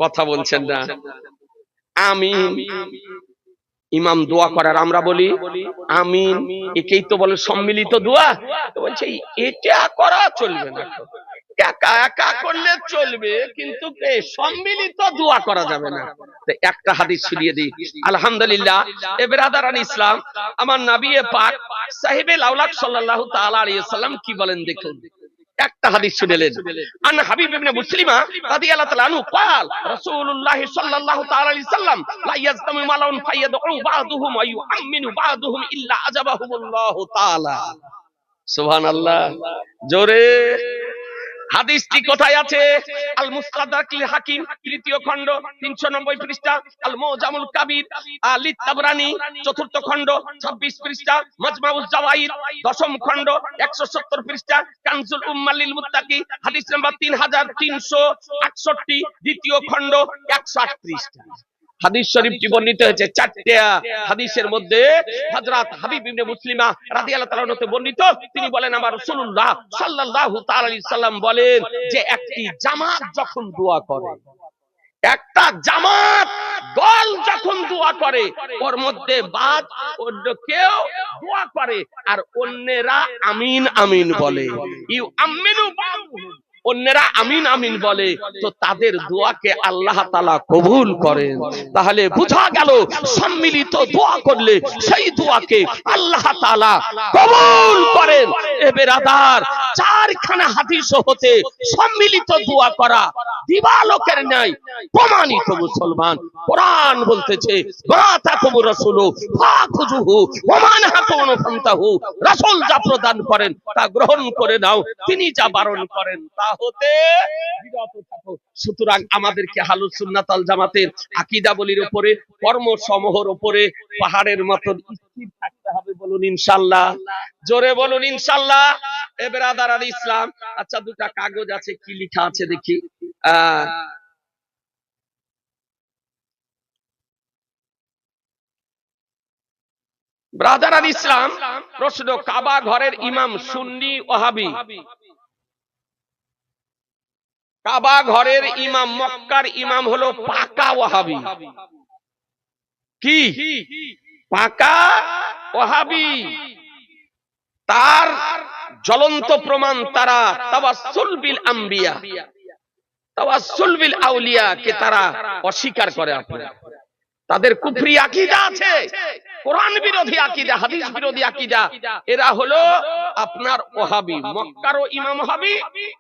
কথা বলছেন না, আমিন। ইমাম দোয়া করার আমরা বলি আমিন, একেই তো বলে সম্মিলিত দোয়া। তো বলছে এটা করা চলবে না, একা একা করলে চলবে, কিন্তু সম্মিলিত দোয়া করা যাবে না। একটা হাদিস শুনিয়ে দিই, আলহামদুলিল্লাহ। এ বেরাদারান ইসলাম, আমার নবী পাক সাহেবে লাউলাক সাল্লাল্লাহু তাআলা আলাইহি ওয়াসাল্লাম কি বলেন দেখুন। একটা হাদিস শুনেলেন, আন হাবিব ইবনে মুসলিমা রাদিয়াল্লাহু তাআলা আনহু قال রাসূলুল্লাহ সাল্লাল্লাহু তাআলা আলাইহি সাল্লাম লা ইয়াজতামি মালাউন ফায়াদউ বা'দুহুম ওয়া ইউআমিনু বা'দুহুম ইল্লা আজাবাহুমুল্লাহু তাআলা। সুবহানাল্লাহ, জোরে। হাদিসটি কোথায় আছে? আল মুস্তাদরাকুল হাকিম তৃতীয় খণ্ড 390 পৃষ্ঠা, আল মুজামুল কাবির লিত তাবরানী চতুর্থ খণ্ড 26 পৃষ্ঠা, মাজমাউজ জাওয়াহির দশম খণ্ড 170 পৃষ্ঠা, কানজুল উম্মাল লিল মুত্তাকি হাদিস নাম্বার 3368 দ্বিতীয় খণ্ড 108 পৃষ্ঠা। হাদিস শরীফটি বর্ণিত হয়েছে চারটা হাদিসের মধ্যে। হযরত হাবিব ইবনে মুসলিমা রাদিয়াল্লাহু তাআলা আনহু বর্ণিত, তিনি বলেন আমার রাসূলুল্লাহ সাল্লাল্লাহু তাআলা আলাইহি সাল্লাম বলেন যে একটি জামাত যখন দোয়া করে, একটা জামাত দল যখন দোয়া করে, ওর মধ্যে বাদ অন্য কেউ দোয়া করে আর অন্যেরা আমিন আমিন বলে, ইউ আমিনু বা'দুহুম, অন্যেরা আমিন আমিন বলে, তো তাদের দোয়াকে আল্লাহ তাআলা কবুল করেন। তাহলে বোঝা গেল সম্মিলিত দোয়া করলে সেই দোয়াকে আল্লাহ তাআলা কবুল করেন। এ বেরাদার, চারখানা হাদিস হতে সম্মিলিত দোয়া করা দিবালোকের ন্যায় প্রমাণিত। মুসলমান, কোরআন বলতেছে মাতাকুমুর রাসূলু ফাখুযুহু ওয়া মা নাহাকুম ফান্তাহু, রাসূল যা প্রদান করেন তা গ্রহণ করে নাও, তিনি যা বারণ করেন তা হতে বিরত থাকো। সুতরাং আমাদেরকে আহলুস সুন্নাত ওয়াল জামাতের আকীদা বলির উপরে, কর্মসমূহের উপরে পাহাড়ের মতন স্থির থাকতে হবে। বলুন ইনশাআল্লাহ, জোরে বলুন ইনশাআল্লাহ। এ বেরাদার ইসলাম, আচ্ছা দুটা কাগজ আছে, কি লেখা আছে দেখি। ব্রাদার আল ইসলাম, প্রশ্ন, কাবা ঘরের ইমাম সুন্নি ওয়াহাবি, কাবা ঘরের ইমাম মক্কার ইমাম হলো পাকা ওয়াহাবি। কি পাকা ওয়াহাবি? তার জ্বলন্ত প্রমাণ তারা তাওয়াসসুল বিল আম্বিয়া, তাওয়াসসুল বিল আউলিয়া কে তারা অস্বীকার করে। আপনারা তাদের কুফরি আকীদা আছে, কোরআন বিরোধী আকীদা, হাদিস বিরোধী আকীদা। এরা হলো আপনার ওয়াহাবি। মক্কারও ইমাম ওয়াহাবি,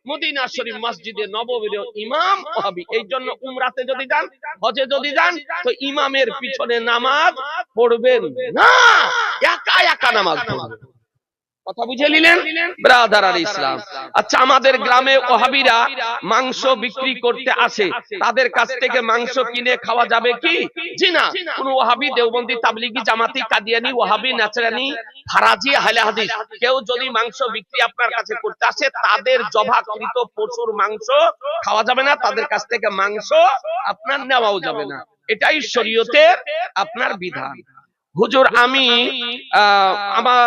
মদিনা শরীফ মসজিদে নববীর ইমাম ওয়াহাবি। এই জন্য উমরাতে যদি যান, হজে যদি যান, তো ইমামের পিছনে নামাজ পড়বেন না, একা একা নামাজ পড়বেন। কথা বুঝে নিলেন ব্রাদার আল ইসলাম? আচ্ছা, আমাদের গ্রামে ওয়াহাবিরা মাংস বিক্রি করতে আসে, তাদের কাছ থেকে মাংস কিনে খাওয়া যাবে কি? জি না। কোন ওয়াহাবি, দেওবন্দি, তাবলিগি, জামাতি, কাদিয়ানি, ওয়াহাবি, নাচরানি, ফারাজি, আহলে হাদিস কেউ যদি মাংস বিক্রি আপনার কাছে করতে আসে, তাদের জবাকৃত পশুর মাংস খাওয়া যাবে না, তাদের কাছ থেকে মাংস আপনার নেওয়াও যাবে না। এটাই শরীয়তের আপনার বিধান। হুজুর, আমি আমার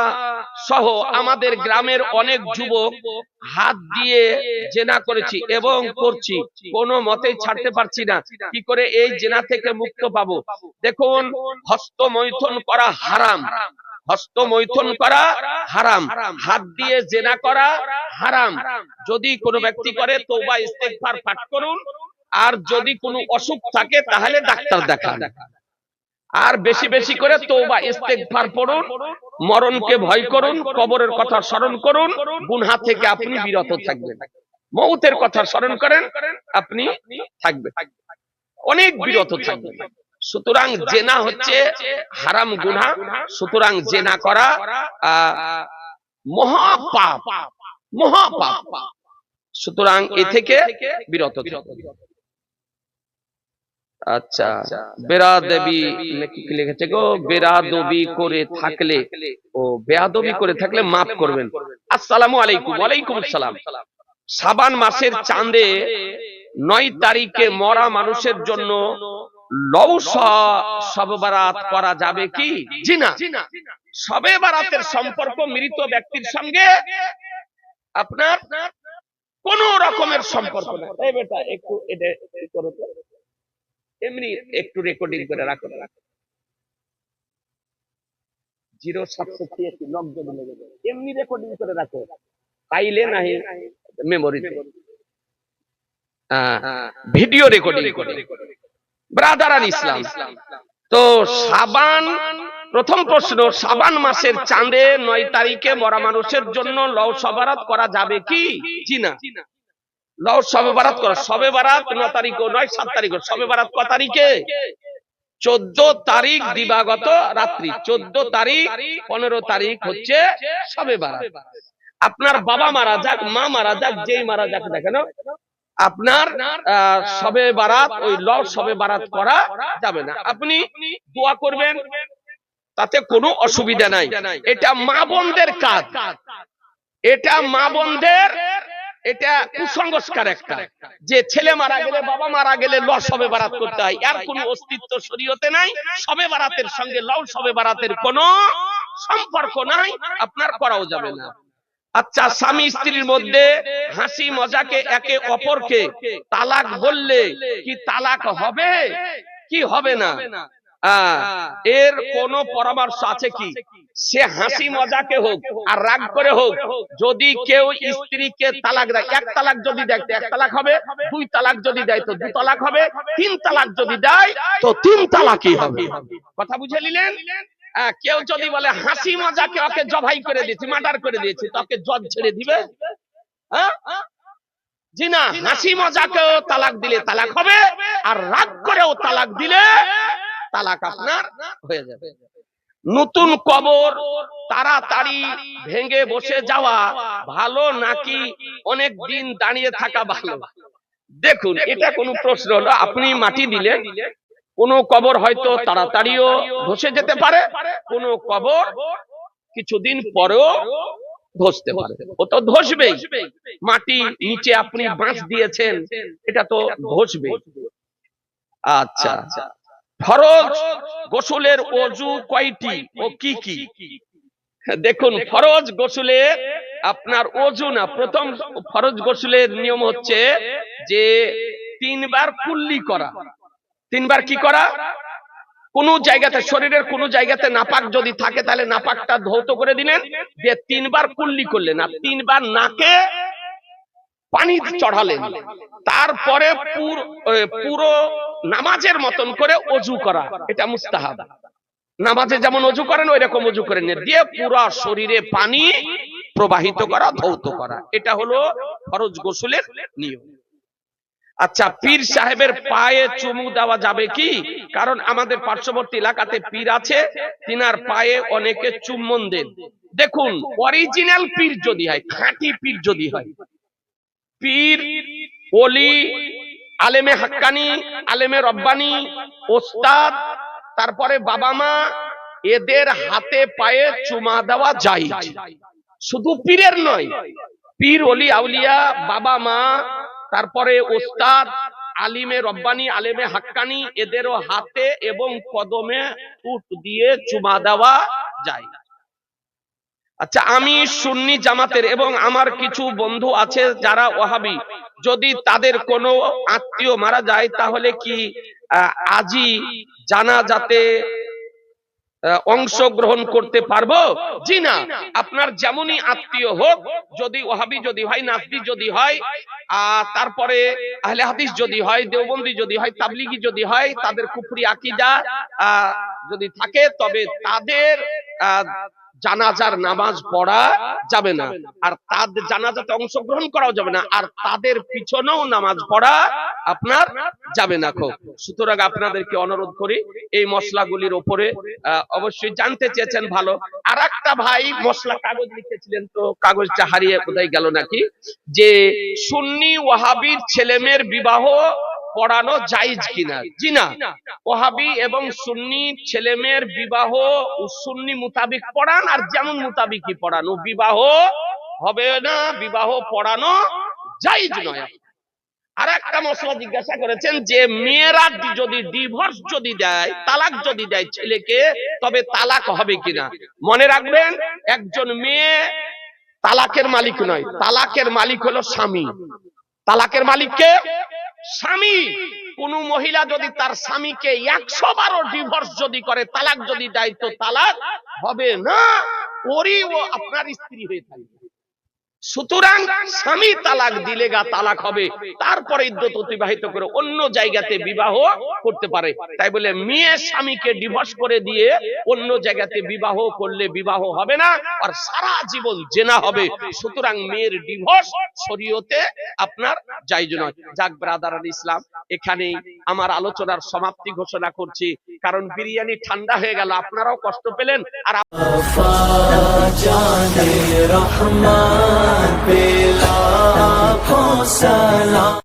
সহ আমাদের গ্রামের অনেক যুবক হাত দিয়ে জেনা করেছি এবং করছি, কোনো মতেই ছাড়তে পারছি না। কি করে এই জেনা থেকে মুক্ত পাবো? দেখুন, হস্তমৈথুন করা হারাম, হস্তমৈথুন করা হারাম, হাত দিয়ে জেনা করা হারাম। যদি কোনো ব্যক্তি করে তওবা ইস্তেগফার পাঠ করুন, আর যদি কোনো অসুখ থাকে তাহলে ডাক্তার দেখান। আর বেশি বেশি করে তওবা ইস্তেগফার পড়ুন, মরণকে ভয় করুন, কবরের কথা স্মরণ করুন, গুনাহ থেকে আপনি বিরত থাকবেন। মউতের কথা স্মরণ করেন, আপনি থাকবেন, অনেক বিরত থাকবেন। সুতরাং জেনা হচ্ছে হারাম গুনাহ, সুতরাং জেনা করা মহাপাপ, মহাপাপ। সুতরাং এ থেকে বিরত থাকুন। আচ্ছা, বেরাদবি কি লিখেছে গো? বেরাদবি করে থাকলে, ও বেয়াদবি করে থাকলে মাফ করবেন। আসসালামু আলাইকুম। ওয়ালাইকুম আসসালাম। শাবান মাসের চাঁদে 9 তারিখে মরা মানুষের জন্য শবে বারাত করা যাবে কি? জি না। শবে বারাতের সম্পর্ক মৃত ব্যক্তির সঙ্গে আপনার কোন রকমের সম্পর্ক নেই। এই বেটা একটু এটা করো তো, এমনি একটু রেকর্ডিং করে রাখো। 0786 লকডাউন লেগে যাবে, এমনি রেকর্ডিং করে রাখো, ফাইলে নাহি মেমোরিতে, ভিডিও রেকর্ডিং করে। ব্রাদার আল ইসলাম, তো শাবান, প্রথম প্রশ্ন, শাবান মাসের চাঁদে 9 তারিখে মরা মানুষের জন্য লও শবে বারাত করা যাবে কি? জি না। লও শবে বারাত করা, শবে বারাত 9 তারিখও নয়, 7 তারিখও। শবে বারাত কত তারিখে? 14 তারিখ দিবাগত রাত্রি, 14 তারিখ 15 তারিখ হচ্ছে শবে বারাত। আপনার বাবা মারা যাক, মা মারা যাক, যেই মারা যাক না কেন, আপনার শবে বারাত, ওই লও শবে বারাত করা যাবে না। আপনি দোয়া করবেন, তাতে কোনো অসুবিধা নাই। এটা মা বোনদের কাজ, এটা মা বোনদের, এটা কুসংস্কার একটা, যে ছেলে মারা গেলে, বাবা মারা গেলে লও শবে বারাত করতে হয়। এর কোনো অস্তিত্ব শরীয়তে নাই। শবে বারাতের সঙ্গে লও শবে বারাতের কোনো সম্পর্ক নাই, আপনার করাও যাবে না। আচ্ছা, স্বামী স্ত্রীর মধ্যে হাসি মজাকে একে অপরকে তালাক বললে কি তালাক হবে কি হবে না? এর কোন পরামর্শ আছে কি? সে হাসি মজাকে হোক আর রাগ করে হোক, যদি কেউ স্ত্রীকে তালাক দেয়, 1 তালাক যদি দেয় তো 1 তালাক হবে, 2 তালাক যদি দেয় তো 2 তালাক হবে, 3 তালাক যদি দেয় তো 3 তালাকই হবে। কথা বুঝে নিলেন? কেউ যদি বলে হাসি মজাকে ওকে জবাই করে দিয়েছি, মার্ডার করে দিয়েছি, তোকে জজ ছেড়ে দিবে? জি না। হাসি মজাকেও তালাক দিলে তালাক হবে, আর রাগ করেও তালাক দিলে তালাক আপনার হয়ে যাবে। নতুন কবর তাড়াতাড়ি ভেঙে বসে যাওয়া ভালো নাকি অনেক দিন দাঁড়িয়ে থাকা ভালো? দেখুন, এটা কোন প্রশ্ন হলো? আপনি মাটি দিলেন, কোন কবর হয়তো তাড়াতাড়িও ধসে যেতে পারে, কোন কবর কিছুদিন পরেও ধসতে পারে। ও তো ধসবেই, মাটি নিচে আপনি বাঁশ দিয়েছেন, এটা তো ধসবে। আচ্ছা, ফরজ গোসলের ওযু কয়টি ও কি কি? দেখুন, ফরজ গোসলের আপনার ওযু না, প্রথম ফরজ গোসলের নিয়ম হচ্ছে যে 3 বার কুল্লি করা। 3 বার কি করা? কোন জায়গাতে, শরীরের কোন জায়গাতে নাপাক যদি থাকে তাহলে নাপাকটা ধৌত করে দিলেন, দিয়ে 3 বার কুল্লি করলেন, আর 3 বার নাকে পানি চড়ালেন। তারপরে পুরো নামাজের মতন করে ওযু করা, এটা মুস্তাহাব। নামাজে যেমন ওযু করেন ওই রকম ওযু করে নিয়ে দিয়ে পুরো শরীরে পানি প্রবাহিত করা, ধৌত করা, এটা হলো ফরজ গোসলের নিয়ম। আচ্ছা, পীর সাহেবের পায়ে চুমু দেওয়া যাবে কি? কারণ আমাদের পার্শ্ববর্তী এলাকাতে পীর আছে, তিনার পায়ে অনেকে চুম্বন দেন। দেখুন, অরিজিনাল পীর যদি হয়, খাঁটি পীর যদি হয়, পীর ওলি, আলেমে হাক্কানি, আলেমে রব্বানি, ওস্তাদ, তারপরে বাবা মা, এদের হাতে পায়ে চুমা দেওয়া যায়। শুধু পীরের নয়, পীর, ওলি, আউলিয়া, বাবা মা, তারপরে ওস্তাদ, আলিমে রব্বানি, আলেমে হাক্কানি, এদেরও হাতে এবং কদমে উট দিয়ে চুমা দেওয়া যায়। আচ্ছা, আমি সুন্নি জামাতের এবং আমার কিছু বন্ধু আছে যারা ওয়াহাবি, যদি তাদের কোনো আত্মীয় মারা যায় তাহলে কি আজই জানাজাতে অংশগ্রহণ করতে পারবো? জি না। আপনার যেমনই আত্মীয় হোক, যদি ওহাবি যদি হয়, নাসবি যদি হয়, তারপরে আহলে হাদিস যদি হয়, দেওবন্দি যদি হয়, তাবলিগি যদি হয়, তাদের কুফরি আকীদা যদি থাকে, তবে তাদের জানাজার নামাজ পড়া যাবে না, আর তাদের জানাজাতে অংশগ্রহণ করাও যাবে না, আর তাদের পিছনেও নামাজ পড়া আপনার যাবে না। সুতরাং আপনাদেরকে অনুরোধ করি এই মশলাগুলির উপরে অবশ্যই জানতে চেয়েছেন ভালো। আর একটা ভাই মশলা কাগজ লিখেছিলেন, তো কাগজটা হারিয়ে কোথায় গেল নাকি, যে সুন্নি ওয়াহাবির ছেলেমেয়ের বিবাহ পড়ানো জায়েজ কিনা। জি না, ওয়াহাবি এবং সুন্নি ছেলেমেয়ের বিবাহ সুন্নি মুতাবিক পড়ান, আর যেমন মুতাবিকই পড়ানো, বিবাহ হবে না, বিবাহ পড়ানো জায়েজ নয়। আর একটা মশলা জিজ্ঞাসা করেছেন যে মেয়েরা যদি ডিভোর্স যদি দেয়, তালাক যদি দেয় ছেলেকে, তবে তালাক হবে কিনা। মনে রাখবেন, একজন মেয়ে তালাকের মালিক নয়, তালাকের মালিক হলো স্বামী। তালাকের মালিককে স্বামী। কোন মহিলা যদি তার স্বামীকে 112 ডিভোর্স যদি করে, তালাক যদি দেয়, তো তালাক হবে না, ওরই ও আপনার স্ত্রী হয়ে থাকবে। সুতরাং স্বামী তালাক দিলে তালাক হবে, তারপরে ইদ্যত অতিবাহিত করে অন্য জায়গাতে বিবাহ করতে পারে। তাই বলে মেয়ে স্বামীকে ডিভোর্স করে দিয়ে অন্য জায়গাতে বিবাহ করলে বিবাহ হবে না, আর সারা জীবন জেনা হবে। সুতরাং মেয়ের ডিভোর্স শরীয়তে আপনার জায়েজ নয়। যাক ব্রাদারান ইসলাম, এখানেই আমার আলোচনার সমাপ্তি ঘোষণা করছি, কারণ বিরিয়ানি ঠান্ডা হয়ে গেল, আপনারাও কষ্ট পেলেন। আর जाने रहमान पे लाखों सलाम।